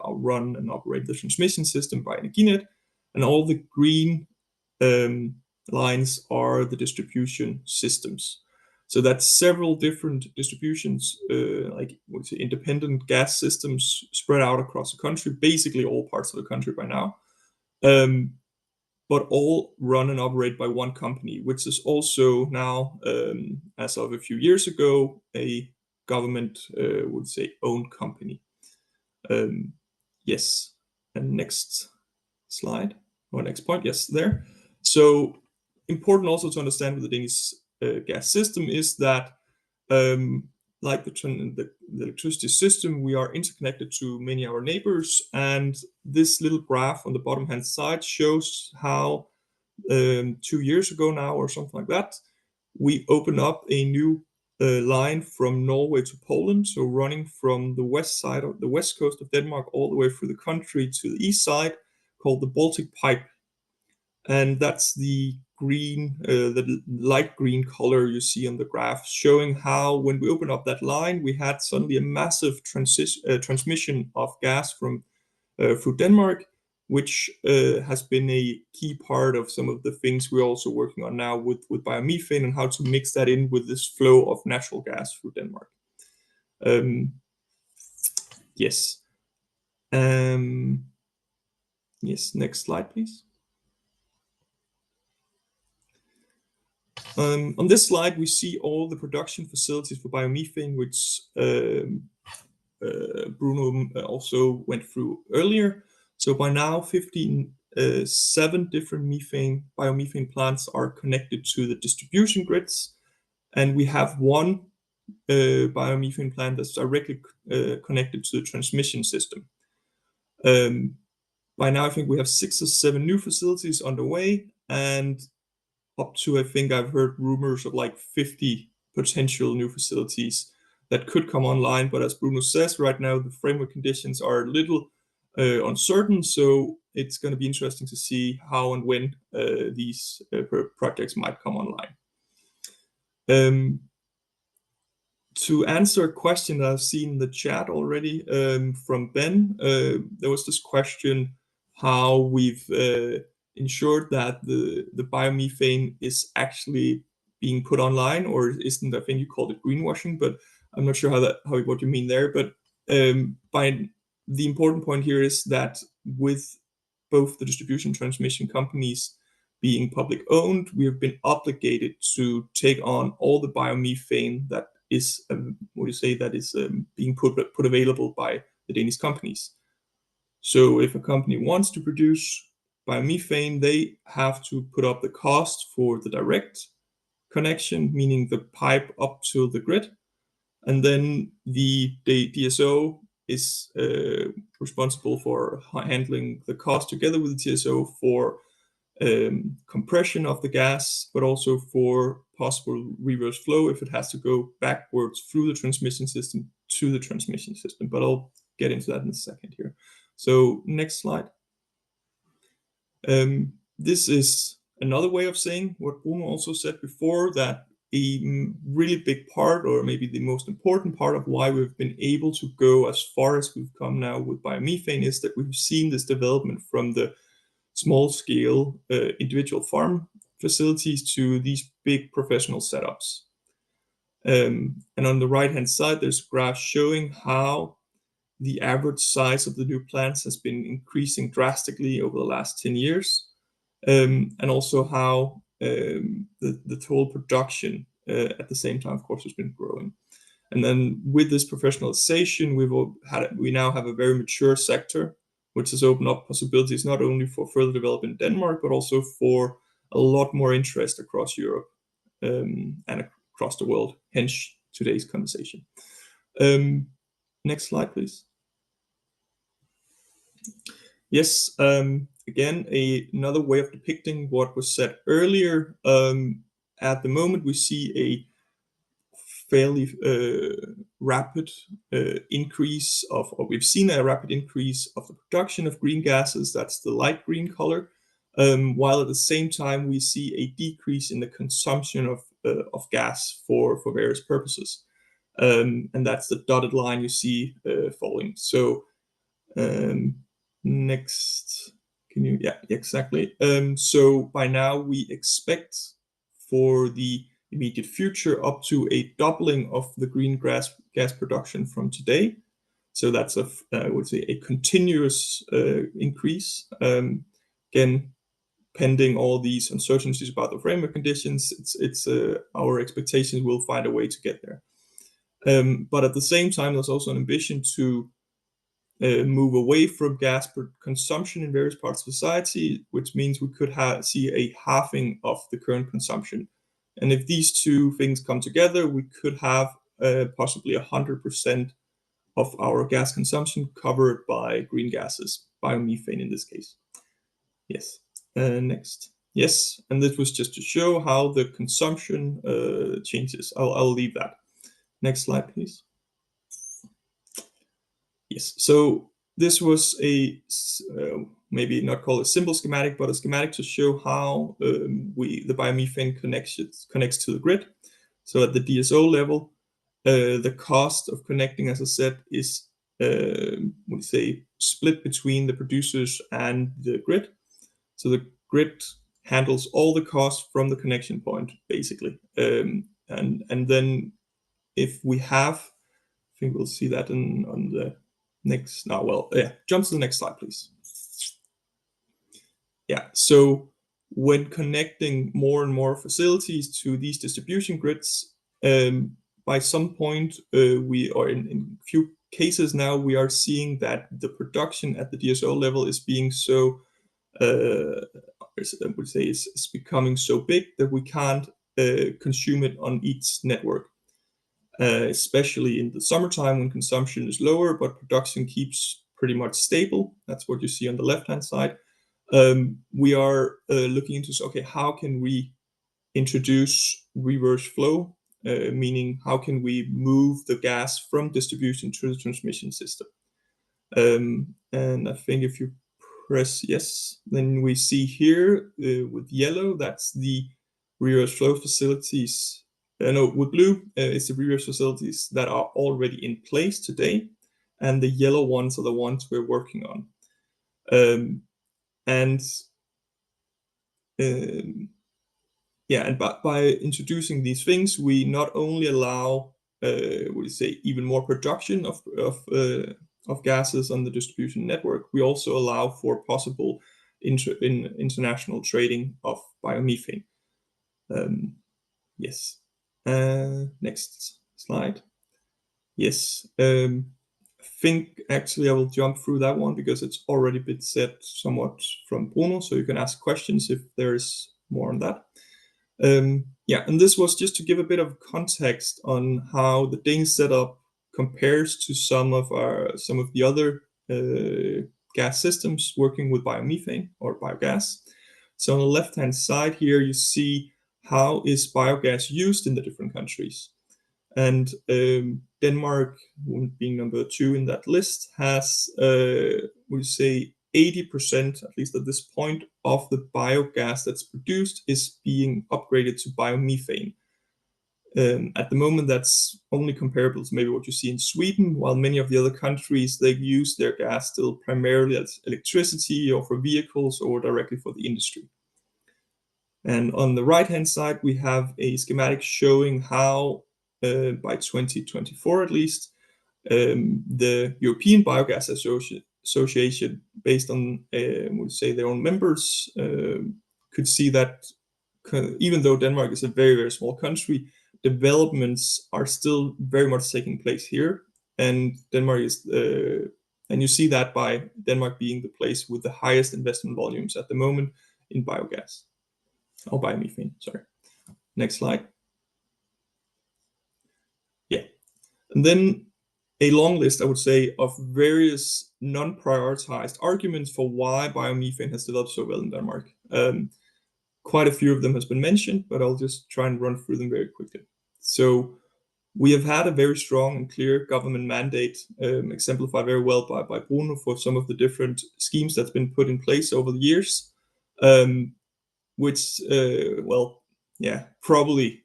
run and operate the transmission system by Energinet, and all the green lines are the distribution systems. So that's several different distributions, independent gas systems spread out across the country, basically all parts of the country by now, but all run and operate by one company, which is also now, as of a few years ago, a government, owned company. Yes, and next slide, or next point, yes, there. So important also to understand with the Danish gas system is that, like the electricity system, we are interconnected to many of our neighbors, and this little graph on the bottom hand side shows how 2 years ago now, or something like that, we opened up a new line from Norway to Poland, so running from the west side of the west coast of Denmark all the way through the country to the east side, called the Baltic Pipe. And that's the green, the light green color you see on the graph, showing how when we opened up that line, we had suddenly a massive transmission of gas from through Denmark, which has been a key part of some of the things we're also working on now with biomethane, and how to mix that in with this flow of natural gas through Denmark. Yes. Yes, next slide, please. On this slide, we see all the production facilities for biomethane, which Bruno also went through earlier. So by now, 7 different biomethane plants are connected to the distribution grids, and we have one biomethane plant that's directly connected to the transmission system. By now, I think we have 6 or 7 new facilities underway, and up to, I think I've heard rumors of like 50 potential new facilities that could come online. But as Bruno says, right now the framework conditions are a little uncertain, so it's going to be interesting to see how and when these projects might come online. To answer a question that I've seen in the chat already from Ben, there was this question how we've ensured that the biomethane is actually being put online, or isn't, I think you called it greenwashing, but I'm not sure what you mean there. But the important point here is that with both the distribution transmission companies being public owned, we have been obligated to take on all the biomethane that is being put available by the Danish companies. So if a company wants to produce biomethane, they have to put up the cost for the direct connection, meaning the pipe up to the grid, and then the DSO is responsible for handling the cost together with the TSO for compression of the gas, but also for possible reverse flow if it has to go backwards through the transmission system to the transmission system. But I'll get into that in a second here. So next slide. This is another way of saying what Bruno also said before, that a really big part, or maybe the most important part of why we've been able to go as far as we've come now with biomethane is that we've seen this development from the small scale individual farm facilities to these big professional setups. And on the right hand side, there's a graph showing how the average size of the new plants has been increasing drastically over the last 10 years. And also how the total production at the same time, of course, has been growing. And then with this professionalization, we now have a very mature sector which has opened up possibilities not only for further development in Denmark, but also for a lot more interest across Europe and across the world, hence today's conversation. Next slide, please. Yes, again, another way of depicting what was said earlier. At the moment, we see a fairly rapid increase of, or we've seen a rapid increase of the production of green gases. That's the light green color. While at the same time, we see a decrease in the consumption of gas for various purposes. And that's the dotted line you see falling. So next, can you, yeah, exactly. So by now we expect for the immediate future up to a doubling of the green gas production from today. So that's I would say a continuous increase. Again, pending all these uncertainties about the framework conditions, it's our expectations will find a way to get there. But at the same time, there's also an ambition to move away from gas consumption in various parts of society, which means we could see a halving of the current consumption. And if these two things come together, we could have possibly 100% of our gas consumption covered by green gases, biomethane in this case. Yes, next. Yes, and this was just to show how the consumption changes. I'll leave that. Next slide, please. Yes, so this was a maybe not called a simple schematic, but a schematic to show how the biomethane connects to the grid. So at the DSO level, the cost of connecting, as I said, is we say split between the producers and the grid. So the grid handles all the costs from the connection point, basically, and then if we have, I think we'll see that on the next. No, well, yeah, jump to the next slide, please. Yeah, so when connecting more and more facilities to these distribution grids, by some point, we are in few cases now, we are seeing that the production at the DSO level is being so, I would say, is becoming so big that we can't consume it on each network. Especially in the summertime when consumption is lower, but production keeps pretty much stable. That's what you see on the left-hand side. We are looking into, okay, how can we introduce reverse flow, meaning how can we move the gas from distribution to the transmission system? And I think if you press yes, then we see here with yellow, that's the reverse flow facilities. No, with blue, it's the reverse facilities that are already in place today, and the yellow ones are the ones we're working on. Yeah, and by introducing these things, we not only allow, we say, even more production of gases on the distribution network, we also allow for possible international trading of biomethane. Yes. Next slide. Yes. I think actually I will jump through that one because it's already been said somewhat from Bruno, so you can ask questions if there is more on that. Yeah, and this was just to give a bit of context on how the Danish setup compares to some of the other gas systems working with biomethane or biogas. So on the left-hand side here, you see how is biogas used in the different countries. And Denmark, being number 2 in that list, has, we say, 80%, at least at this point, of the biogas that's produced is being upgraded to biomethane. At the moment, that's only comparable to maybe what you see in Sweden, while many of the other countries, they use their gas still primarily as electricity or for vehicles or directly for the industry. And on the right-hand side, we have a schematic showing how, by 2024 at least, the European Biogas Association, based on, we'll say, their own members, could see that even though Denmark is a very, very small country, developments are still very much taking place here. And Denmark is And you see that by Denmark being the place with the highest investment volumes at the moment in biogas, or biomethane, sorry. Next slide. Yeah. And then a long list, I would say, of various non-prioritized arguments for why biomethane has developed so well in Denmark. Quite a few of them has been mentioned, but I'll just try and run through them very quickly. So we have had a very strong and clear government mandate, exemplified very well by Bruno, for some of the different schemes that's been put in place over the years, which, well, yeah, probably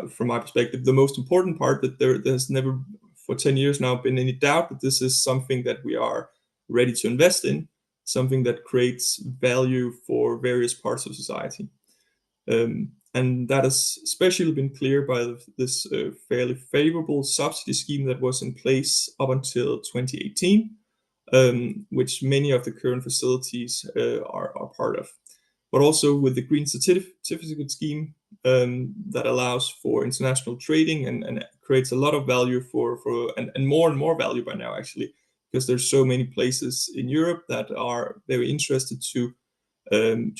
from my perspective, the most important part, that there's never for 10 years now been any doubt that this is something that we are ready to invest in, something that creates value for various parts of society. And that has especially been clear by this fairly favorable subsidy scheme that was in place up until 2018, which many of the current facilities are part of. But also with the green certificate scheme that allows for international trading and creates a lot of value and more value by now, actually, because there's so many places in Europe that are very interested to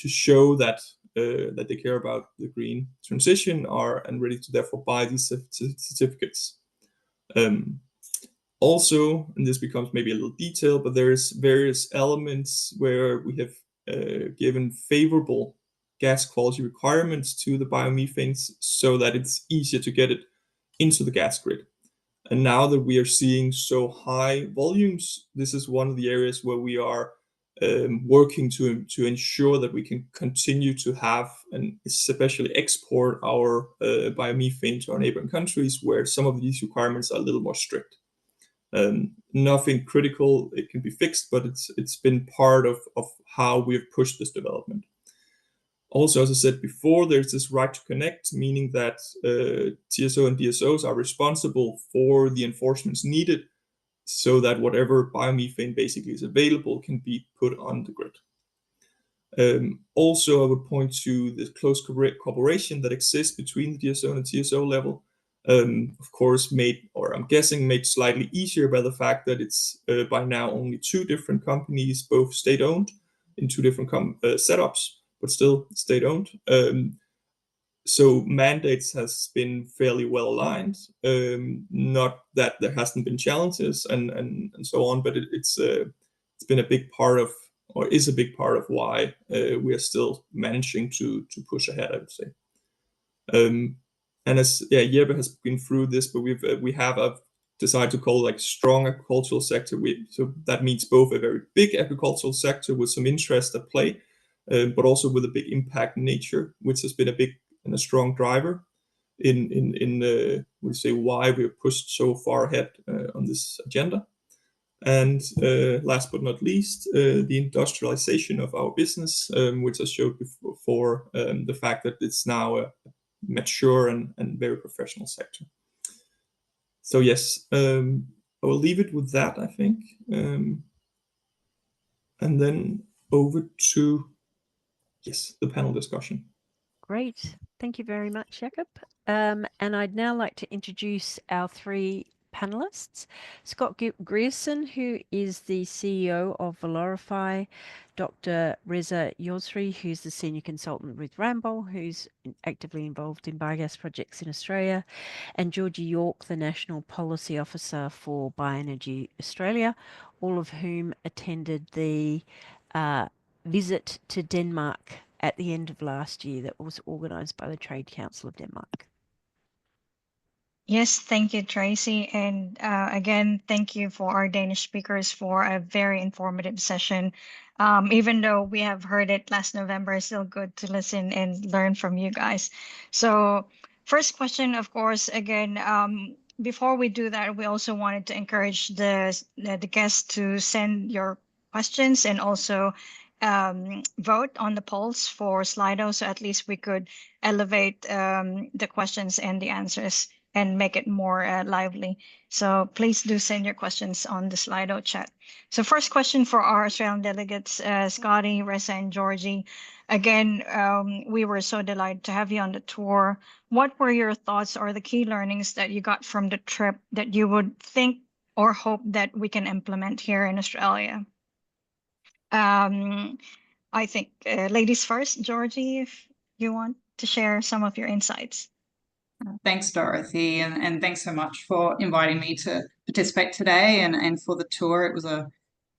show that they care about the green transition and ready to therefore buy these certificates. Also, and this becomes maybe a little detail, but there's various elements where we have given favorable gas quality requirements to the biomethanes so that it's easier to get it into the gas grid. And now that we are seeing so high volumes, this is one of the areas where we are working to ensure that we can continue to have and especially export our biomethane to our neighboring countries, where some of these requirements are a little more strict. Nothing critical, it can be fixed, but it's been part of how we've pushed this development. Also, as I said before, there's this right to connect, meaning that TSO and DSOs are responsible for the enforcements needed so that whatever biomethane basically is available can be put on the grid. Also, I would point to the close cooperation that exists between the DSO and the TSO level. Of course, I'm guessing made slightly easier by the fact that it's by now only 2 different companies, both state-owned, in 2 different setups, but still state-owned. So mandates has been fairly well aligned. Not that there hasn't been challenges and so on, but it's been a big part of, or is a big part of, why we are still managing to push ahead, I would say. And as Jeppe has been through this, but we have decided to call like strong agricultural sector. So that means both a very big agricultural sector with some interest at play, but also with a big impact in nature, which has been a big and a strong driver in we say why we have pushed so far ahead on this agenda. And last but not least, the industrialization of our business, which I showed before, the fact that it's now a mature and very professional sector. So yes, I will leave it with that, I think. And then over to, the panel discussion. Great. Thank you very much, Jakob. And I'd now like to introduce our 3 panelists. Scott Grierson, who is the CEO of Valorify, Dr. Reza Yosri, who's the senior consultant with Ramboll, who's actively involved in biogas projects in Australia, and Georgie York, the National Policy Officer for Bioenergy Australia, all of whom attended the visit to Denmark at the end of last year that was organised by the Trade Council of Denmark. Yes, thank you, Tracy. And again, thank you for our Danish speakers for a very informative session. Even though we have heard it last November, it's still good to listen and learn from you guys. So first question, of course, again, before we do that, we also wanted to encourage the guests to send your questions and also vote on the polls for Slido, so at least we could elevate the questions and the answers and make it more lively. So please do send your questions on the Slido chat. So first question for our Australian delegates, Scotty, Reza, and Georgie. Again, we were so delighted to have you on the tour. What were your thoughts or the key learnings that you got from the trip that you would think or hope that we can implement here in Australia. I think ladies first, Georgie, if you want to share some of your insights. Thanks, Dorothy, and thanks so much for inviting me to participate today and for the tour. It was a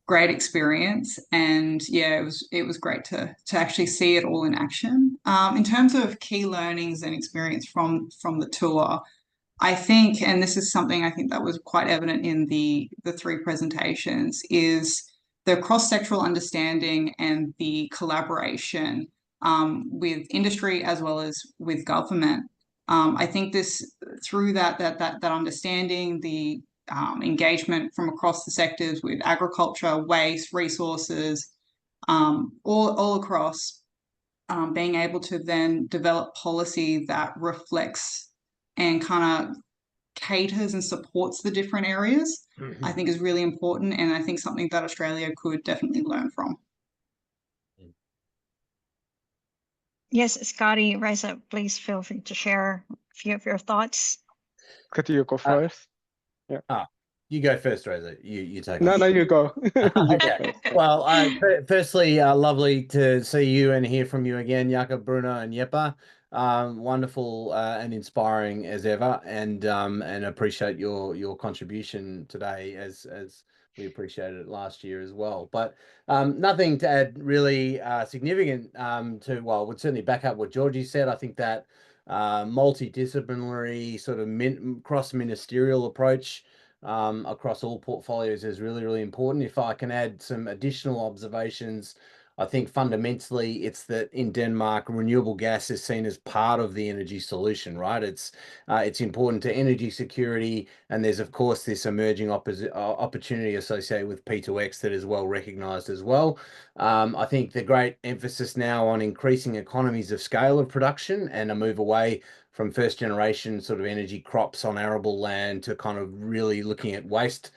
great experience, and yeah, it was great to actually see it all in action. In terms of key learnings and experience from the tour, I think, and this is something I think that was quite evident in the three presentations, is the cross-sectoral understanding and the collaboration with industry as well as with government. I think this, through that understanding, the engagement from across the sectors with agriculture, waste, resources, all across, being able to then develop policy that reflects and kind of caters and supports the different areas, I think is really important, and I think something that Australia could definitely learn from. Yes, Scotty, Reza, please feel free to share a few of your thoughts. Scotty, you go first. You go first, Reza. You take No, on. no, you go. Okay. Well, firstly, lovely to see you and hear from you again, Jakob, Bruno, and Jeppe. Wonderful and inspiring as ever, and appreciate your contribution today, as we appreciated it last year as well. But nothing to add really significant to. Well, would certainly back up what Georgie said. I think that multidisciplinary sort of cross-ministerial approach across all portfolios is really, really important. If I can add some additional observations, I think fundamentally it's that in Denmark, renewable gas is seen as part of the energy solution, right? It's important to energy security, and there's of course this emerging opportunity associated with P2X that is well recognised as well. I think the great emphasis now on increasing economies of scale of production and a move away from first generation sort of energy crops on arable land to kind of really looking at waste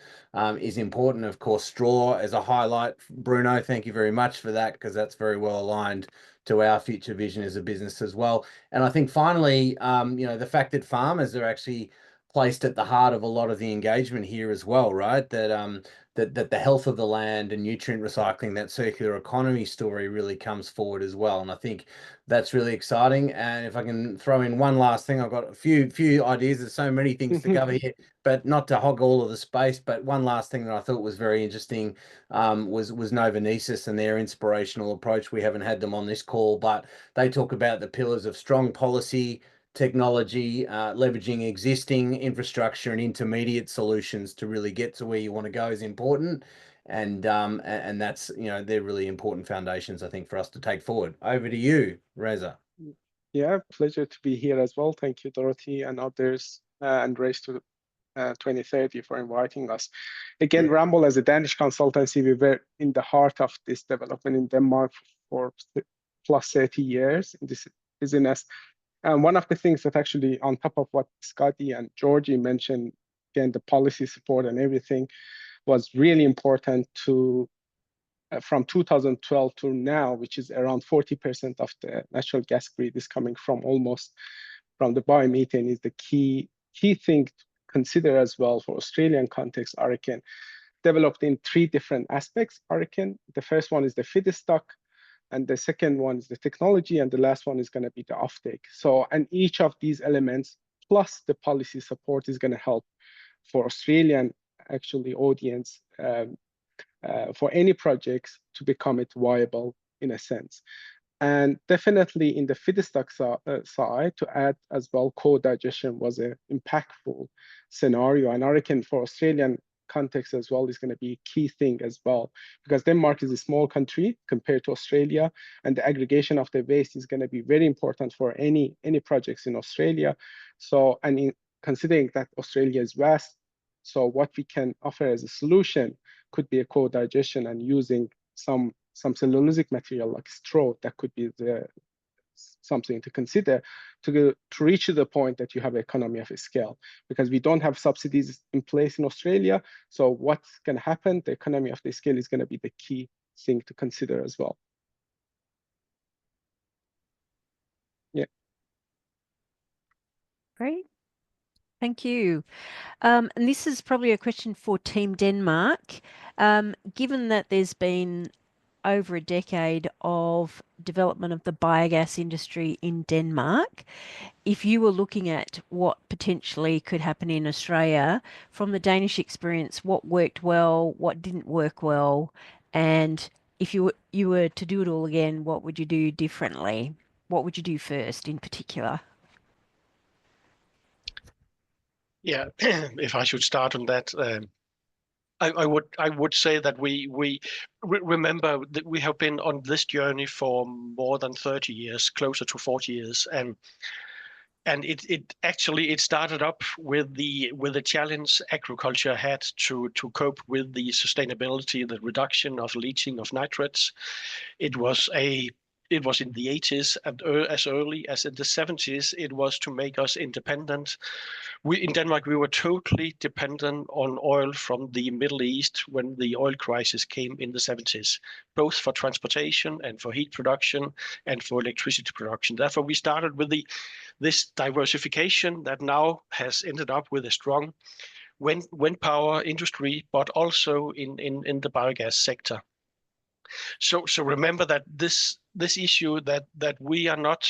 is important. Of course, straw as a highlight. Bruno, thank you very much for that, because that's very well aligned to our future vision as a business as well. And I think finally, the fact that farmers are actually placed at the heart of a lot of the engagement here as well, right? That the health of the land and nutrient recycling, that circular economy story really comes forward as well. And I think that's really exciting. And if I can throw in one last thing, I've got a few ideas. There's so many things to cover here, but not to hog all of the space. But one last thing that I thought was very interesting was Novonesis and their inspirational approach. We haven't had them on this call, but they talk about the pillars of strong policy, technology, leveraging existing infrastructure and intermediate solutions to really get to where you want to go is important. And that's, they're really important foundations, I think, for us to take forward. Over to you, Reza. Yeah, pleasure to be here as well. Thank you, Dorothy, and others, and Race to 2030 for inviting us. Again, Ramboll, as a Danish consultancy, we were in the heart of this development in Denmark for plus 30 years in this business. And one of the things that actually, on top of what Scotty and Georgie mentioned, again, the policy support and everything, was really important to, from 2012 to now, which is around 40% of the natural gas grid is coming from the biomethane, is the key thing to consider as well for Australian context. Arecan developed in 3 different aspects. Arecan, the first one is the feedstock, and the second one is the technology, and the last one is going to be the offtake. So, and each of these elements plus the policy support is going to help for Australian actually audience for any projects to become it viable in a sense. And definitely in the feedstock side, to add as well, co-digestion was an impactful scenario, and Arecan for Australian context as well is going to be a key thing as well, because Denmark is a small country compared to Australia, and the aggregation of the waste is going to be very important for any projects in Australia. So, and in considering that Australia is vast, so what we can offer as a solution could be a co-digestion and using some cellulosic material like straw. That could be something to consider to reach to the point that you have economy of scale, because we don't have subsidies in place in Australia. So what's going to happen? The economy of the scale is going to be the key thing to consider as well. Yeah. Great. Thank you. And this is probably a question for Team Denmark. Given that there's been over a decade of development of the biogas industry in Denmark, if you were looking at what potentially could happen in Australia, from the Danish experience, what worked well, what didn't work well, and if you were to do it all again, what would you do differently? What would you do first in particular? Yeah, if I should start on that, I would say that we remember that we have been on this journey for more than 30 years, closer to 40 years, and it actually started up with the challenge agriculture had to cope with the sustainability, the reduction of leaching of nitrates. It was in the 80s, and as early as in the 70s, it was to make us independent. In Denmark, we were totally dependent on oil from the Middle East when the oil crisis came in the 70s, both for transportation and for heat production and for electricity production. Therefore, we started with this diversification that now has ended up with a strong wind power industry, but also in the biogas sector. So remember that this issue that we are not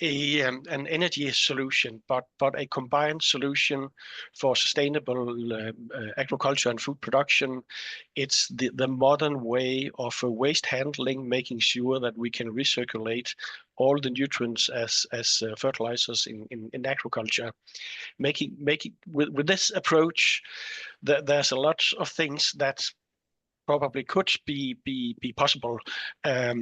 an energy solution, but a combined solution for sustainable agriculture and food production. It's the modern way of waste handling, making sure that we can recirculate all the nutrients as fertilizers in agriculture. Making with this approach, there's a lot of things that probably could be possible, but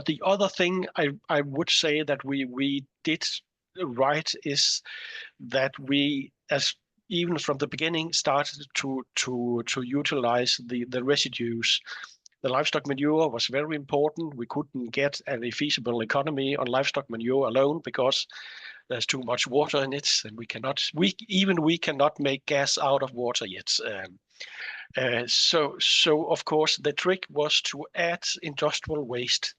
the other thing I would say that we did right is that we, as even from the beginning, started to utilize the residues. The livestock manure was very important. We couldn't get any feasible economy on livestock manure alone because there's too much water in it, and we cannot make gas out of water yet. So of course the trick was to add industrial waste,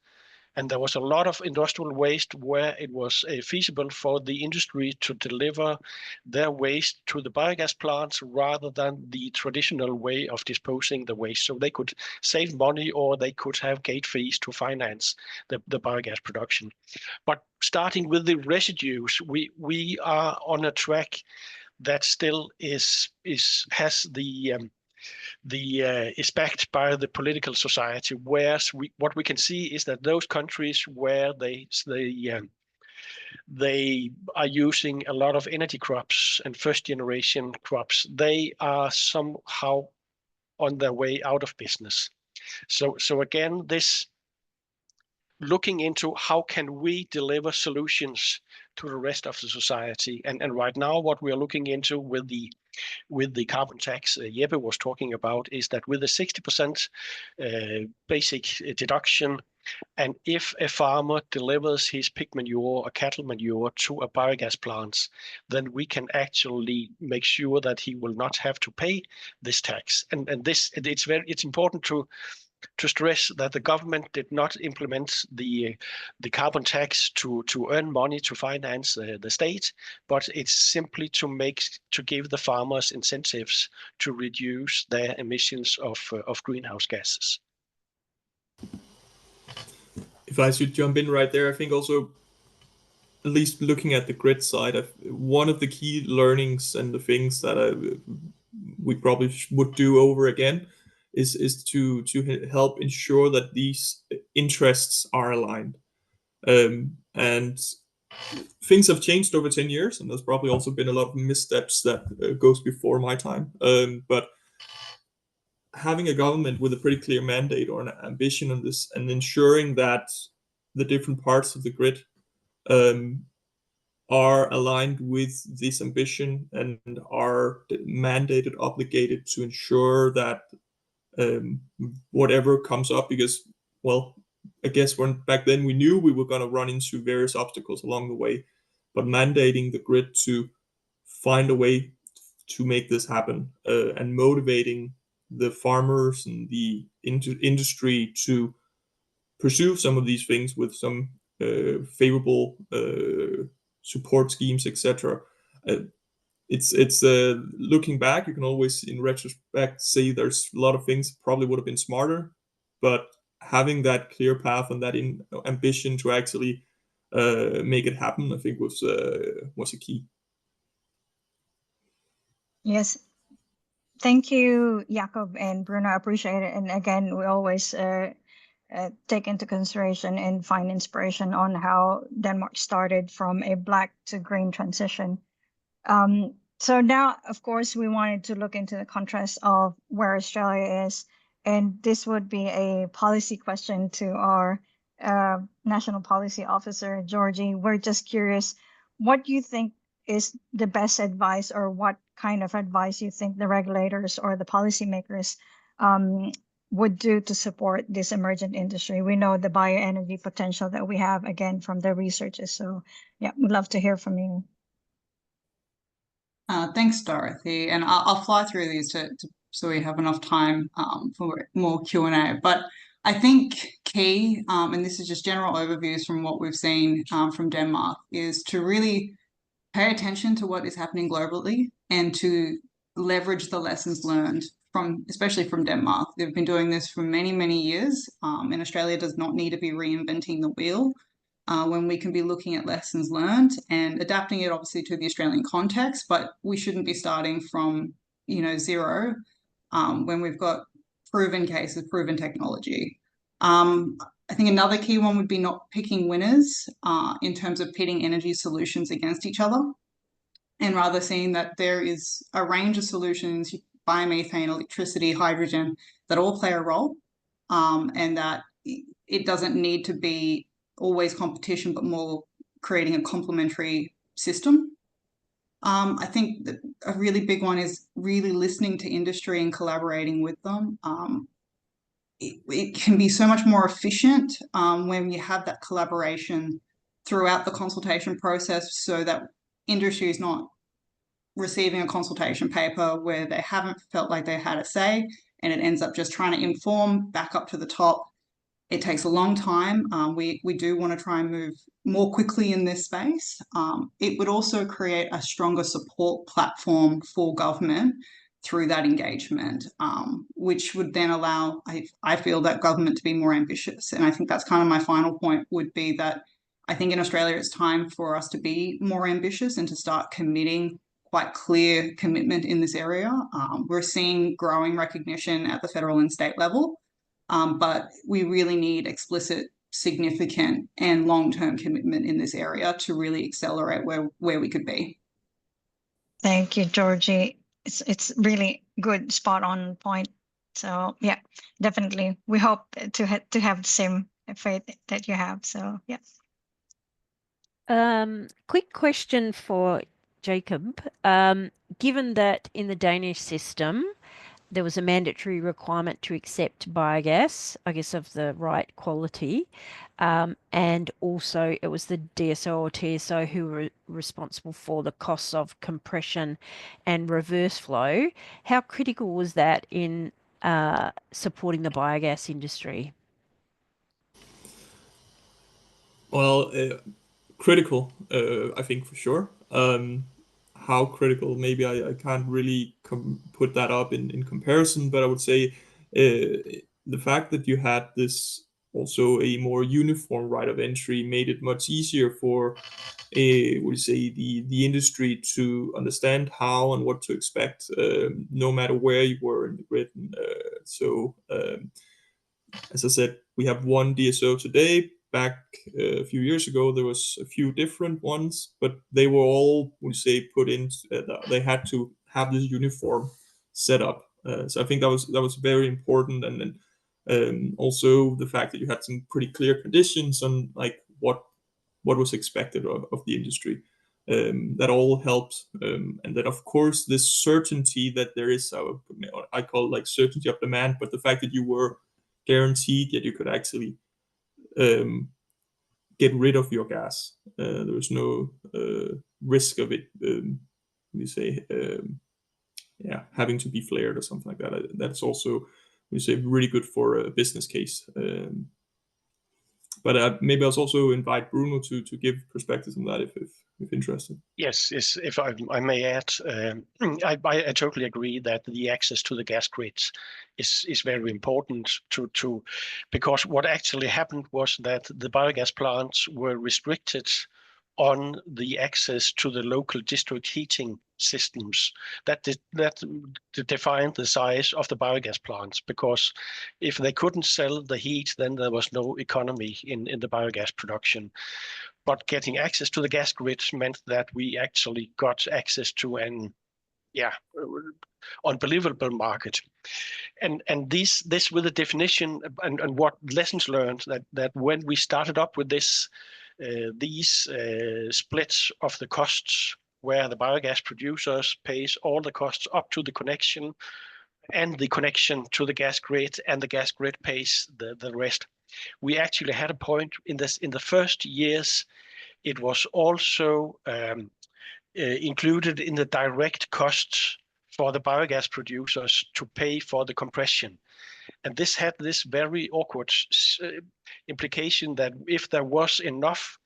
and there was a lot of industrial waste where it was feasible for the industry to deliver their waste to the biogas plants rather than the traditional way of disposing the waste. So they could save money, or they could have gate fees to finance the biogas production. But starting with the residues, we are on a track that still is backed by the political society, whereas what we can see is that those countries where they are using a lot of energy crops and first generation crops, they are somehow on their way out of business. So again, this looking into how can we deliver solutions to the rest of the society, and right now what we are looking into with the carbon tax Jeppe was talking about is that with a 60% basic deduction, and if a farmer delivers his pig manure or cattle manure to a biogas plant, then we can actually make sure that he will not have to pay this tax. And it's important to stress that the government did not implement the carbon tax to earn money to finance the state, but it's simply to give the farmers incentives to reduce their emissions of greenhouse gases. If I should jump in right there, I think also, at least looking at the grid side, one of the key learnings and the things that we probably would do over again is to help ensure that these interests are aligned. And things have changed over 10 years, and there's probably also been a lot of missteps that goes before my time. But having a government with a pretty clear mandate or an ambition on this, and ensuring that the different parts of the grid are aligned with this ambition and are mandated, obligated to ensure that whatever comes up, because, well, I guess when back then we knew we were going to run into various obstacles along the way, but mandating the grid to find a way to make this happen, and motivating the farmers and the industry to pursue some of these things with some favorable support schemes, etc. It's looking back, you can always in retrospect say there's a lot of things probably would have been smarter, but having that clear path and that ambition to actually make it happen, I think was a key. Yes. Thank you, Jakob and Bruno. I appreciate it. And again, we always take into consideration and find inspiration on how Denmark started from a black to green transition. So now, of course, we wanted to look into the contrast of where Australia is, and this would be a policy question to our National Policy Officer, Georgie. We're just curious, what do you think is the best advice, or what kind of advice you think the regulators or the policymakers would do to support this emergent industry? We know the bioenergy potential that we have, again, from the researchers. So yeah, we'd love to hear from you. Thanks, Dorothy. And I'll fly through these so we have enough time for more Q&A. But I think key, and this is just general overviews from what we've seen from Denmark, is to really pay attention to what is happening globally and to leverage the lessons learned especially from Denmark. They've been doing this for many, many years, and Australia does not need to be reinventing the wheel. When we can be looking at lessons learned and adapting it obviously to the Australian context, but we shouldn't be starting from zero when we've got proven cases, proven technology. I think another key one would be not picking winners in terms of pitting energy solutions against each other, and rather seeing that there is a range of solutions, biomethane, electricity, hydrogen, that all play a role, and that it doesn't need to be always competition, but more creating a complementary system. I think that a really big one is really listening to industry and collaborating with them. It can be so much more efficient when you have that collaboration throughout the consultation process, so that industry is not receiving a consultation paper where they haven't felt like they had a say, and it ends up just trying to inform back up to the top. It takes a long time. We do want to try and move more quickly in this space. It would also create a stronger support platform for government through that engagement, which would then allow, I feel, that government to be more ambitious. And I think that's kind of my final point, would be that I think in Australia it's time for us to be more ambitious and to start committing quite clear commitment in this area. We're seeing growing recognition at the federal and state level. But we really need explicit, significant and long-term commitment in this area to really accelerate where we could be. Thank you, Georgie. It's really good, spot on point. So yeah, definitely. We hope to have the same faith that you have. So yeah. Quick question for Jacob. Given that in the Danish system, there was a mandatory requirement to accept biogas, I guess of the right quality, and also it was the DSO or TSO who were responsible for the costs of compression and reverse flow. How critical was that in supporting the biogas industry? Well, critical, I think for sure. How critical, maybe I can't really put that up in comparison, but I would say the fact that you had this also a more uniform right of entry made it much easier for the industry to understand how and what to expect, no matter where you were in the grid. As I said, we have one DSO today. Back a few years ago, there was a few different ones, but they were all, put in. They had to have this uniform setup. So I think that was very important, and then also the fact that you had some pretty clear conditions on like what was expected of the industry. That all helped, and then of course this certainty that there is, I call it like certainty of demand, but the fact that you were guaranteed that you could actually get rid of your gas. There was no risk of it, having to be flared or something like that. That's also, really good for a business case. But maybe I'll also invite Bruno to give perspectives on that if interested. Yes, if I may add, I totally agree that the access to the gas grids is very important because what actually happened was that the biogas plants were restricted on the access to the local district heating systems that defined the size of the biogas plants, because if they couldn't sell the heat, then there was no economy in the biogas production. But getting access to the gas grid meant that we actually got access to an unbelievable market. And this with the definition and what lessons learned that when we started up with this these splits of the costs, where the biogas producers pays all the costs up to the connection and the connection to the gas grid, and the gas grid pays the rest. We actually had a point in the first years. It was also included in the direct costs for the biogas producers to pay for the compression. And this had this very awkward implication that if there was enough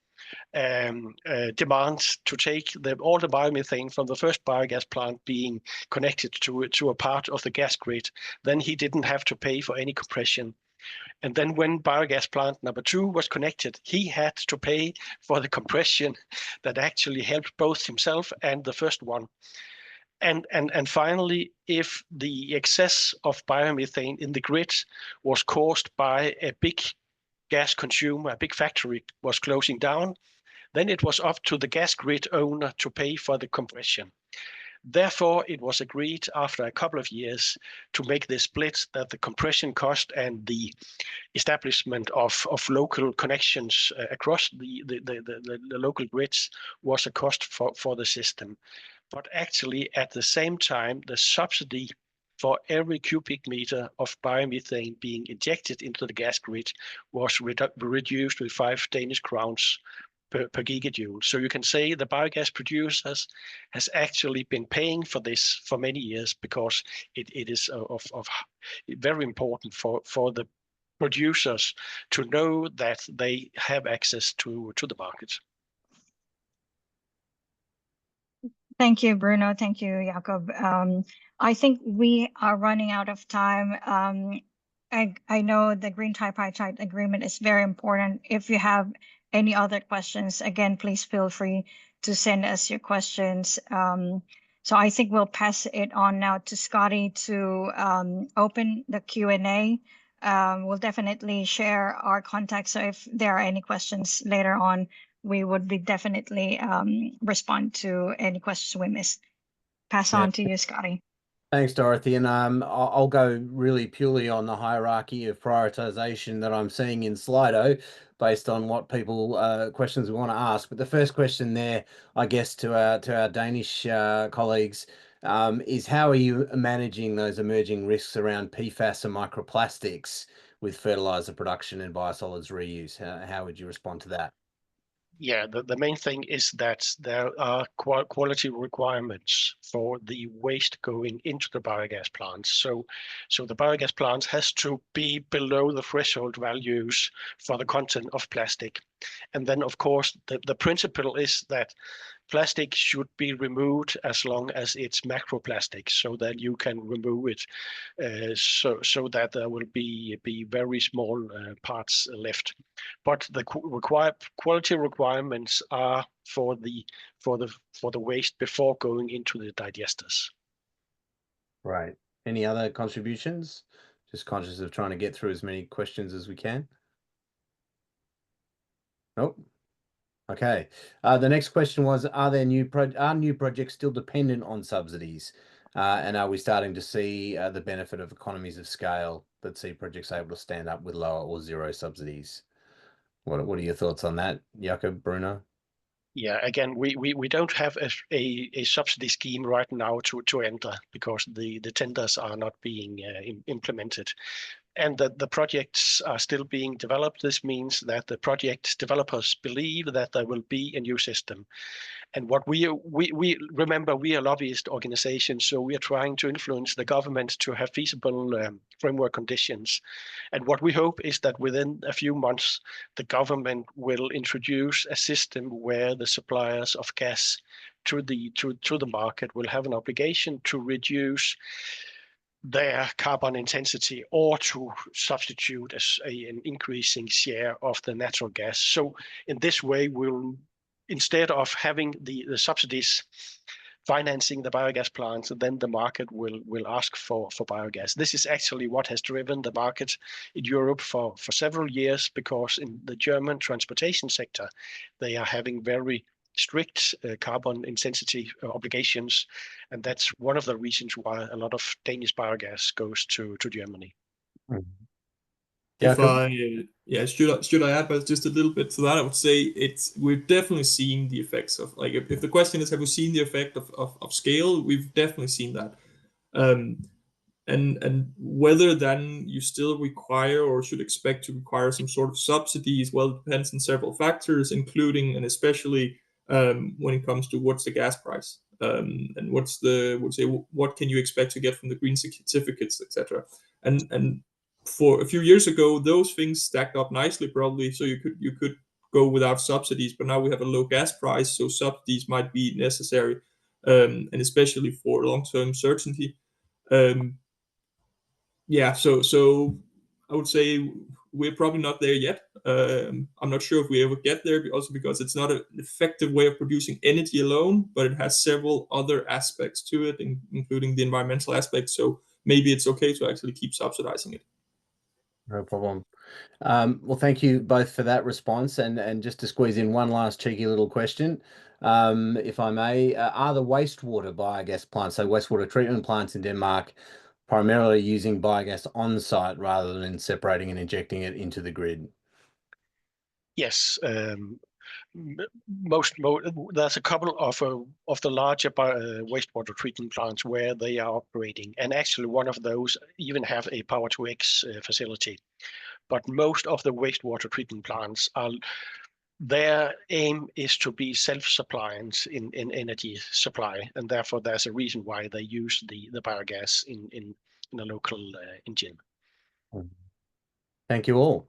demand to take all the biomethane from the first biogas plant being connected to a part of the gas grid, then he didn't have to pay for any compression. And then when biogas plant number 2 was connected, he had to pay for the compression that actually helped both himself and the first one. And finally, if the excess of biomethane in the grid was caused by a big gas consumer, a big factory was closing down, then it was up to the gas grid owner to pay for the compression. Therefore, it was agreed after a couple of years to make this split, that the compression cost and the establishment of local connections across the local grids was a cost for the system. But actually, at the same time, the subsidy for every cubic meter of biomethane being injected into the gas grid was reduced with 5 Danish crowns per gigajoule. So you can say the biogas producers has actually been paying for this for many years, because it is of very important for the producers to know that they have access to the market. Thank you, Bruno. Thank you, Jakob. I think we are running out of time. I know the green tripartite agreement is very important. If you have any other questions, again, please feel free to send us your questions. So I think we'll pass it on now to Scotty to open the Q&A. We'll definitely share our contacts. So if there are any questions later on, we would be definitely respond to any questions we missed. Pass on to you, Scotty. Thanks, Dorothy. And I'll go really purely on the hierarchy of prioritization that I'm seeing in Slido, based on what people questions we want to ask. But the first question there, I guess, to our Danish colleagues is, how are you managing those emerging risks around PFAS and microplastics with fertilizer production and biosolids reuse? How would you respond to that? Yeah, the main thing is that there are quality requirements for the waste going into the biogas plants. So the biogas plants has to be below the threshold values for the content of plastic. And then, of course, the principle is that plastic should be removed as long as it's macroplastic, so that you can remove it, so that there will be very small parts left. But the quality requirements are for the waste before going into the digesters. Right. Any other contributions? Just conscious of trying to get through as many questions as we can. Nope. Okay. The next question was, are new projects still dependent on subsidies? And are we starting to see the benefit of economies of scale that see projects able to stand up with lower or zero subsidies? What are your thoughts on that, Jakob, Bruno? Yeah, again, we don't have a subsidy scheme right now to enter, because the tenders are not being implemented. and that the projects are still being developed. This means that the project developers believe that there will be a new system. And what we remember, we are lobbyist organizations, so we are trying to influence the government to have feasible framework conditions. And what we hope is that within a few months, the government will introduce a system where the suppliers of gas to the market will have an obligation to reduce their carbon intensity or to substitute an increasing share of the natural gas. So in this way, we'll, instead of having the subsidies financing the biogas plants, then the market will ask for biogas. This is actually what has driven the market in Europe for several years, because in the German transportation sector, they are having very strict carbon intensity obligations, and that's one of the reasons why a lot of Danish biogas goes to Germany. If I should I add but just a little bit to that? I would say we've definitely seen the effects of, like, if the question is have we seen the effect of scale, we've definitely seen that. And whether then you still require or should expect to require some sort of subsidies, well, it depends on several factors, including and especially when it comes to what's the gas price, and what can you expect to get from the green certificates, etc. And for a few years ago, those things stacked up nicely, probably, so you could go without subsidies. But now we have a low gas price, so subsidies might be necessary, and especially for long-term certainty. So I would say we're probably not there yet. I'm not sure if we ever get there, also because it's not an effective way of producing energy alone, but it has several other aspects to it, including the environmental aspects. So maybe it's okay to actually keep subsidizing it. No problem. Well, thank you both for that response. And just to squeeze in one last cheeky little question, if I may, are the wastewater biogas plants, so wastewater treatment plants in Denmark, primarily using biogas on site rather than separating and injecting it into the grid? Yes, there's a couple of the larger wastewater treatment plants where they are operating, and actually one of those even have a power to X facility. But most of the wastewater treatment plants their aim is to be self-sufficient in energy supply, and therefore there's a reason why they use the biogas in a local engine. Thank you all.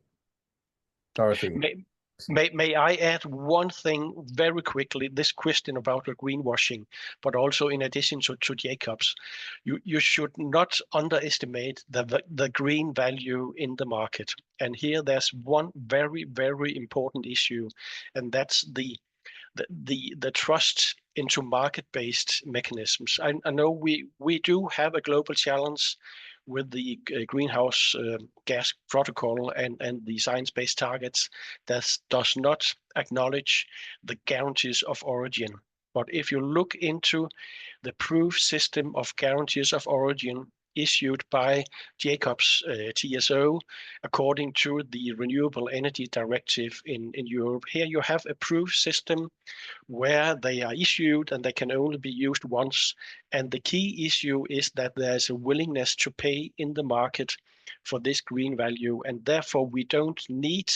Dorothy. May I add one thing very quickly? This question about the greenwashing, but also in addition to Jacobs, you should not underestimate the green value in the market. And here there's one very, very important issue, and that's the trust into market-based mechanisms. I know we do have a global challenge with the greenhouse gas protocol and the science-based targets that does not acknowledge the guarantees of origin. But if you look into the proof system of guarantees of origin issued by Jacobs TSO, according to the Renewable Energy Directive in Europe, here you have a proof system where they are issued and they can only be used once. And the key issue is that there's a willingness to pay in the market for this green value, and therefore we don't need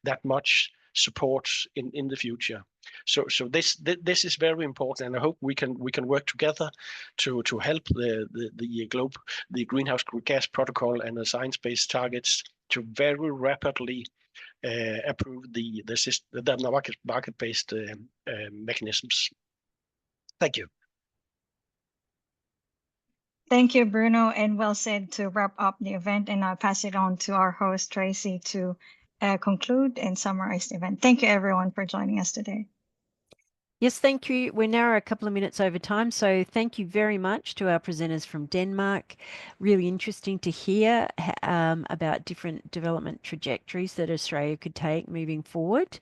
that much support in the future. So this is very important, and I hope we can work together to help the greenhouse gas protocol and the science-based targets to very rapidly approve the market-based mechanisms. Thank you. Thank you, Bruno, and well said to wrap up the event. And I'll pass it on to our host, Tracy, to conclude and summarize the event. Thank you, everyone, for joining us today. Yes, thank you. We're now a couple of minutes over time, so thank you very much to our presenters from Denmark. Really interesting to hear about different development trajectories that Australia could take moving forward.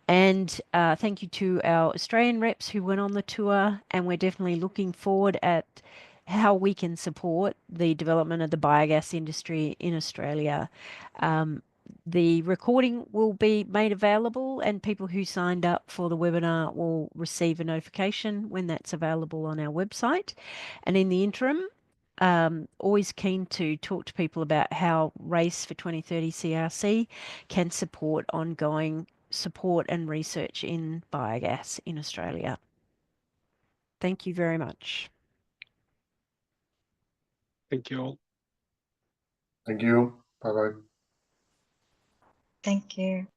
And thank you to our Australian reps who went on the tour, and we're definitely looking forward at how we can support the development of the biogas industry in Australia. The recording will be made available, and people who signed up for the webinar will receive a notification when that's available on our website. And in the interim, always keen to talk to people about how Race for 2030 CRC can support ongoing support and research in biogas in Australia. Thank you very much. Thank you all. Thank you. Bye-bye. Thank you.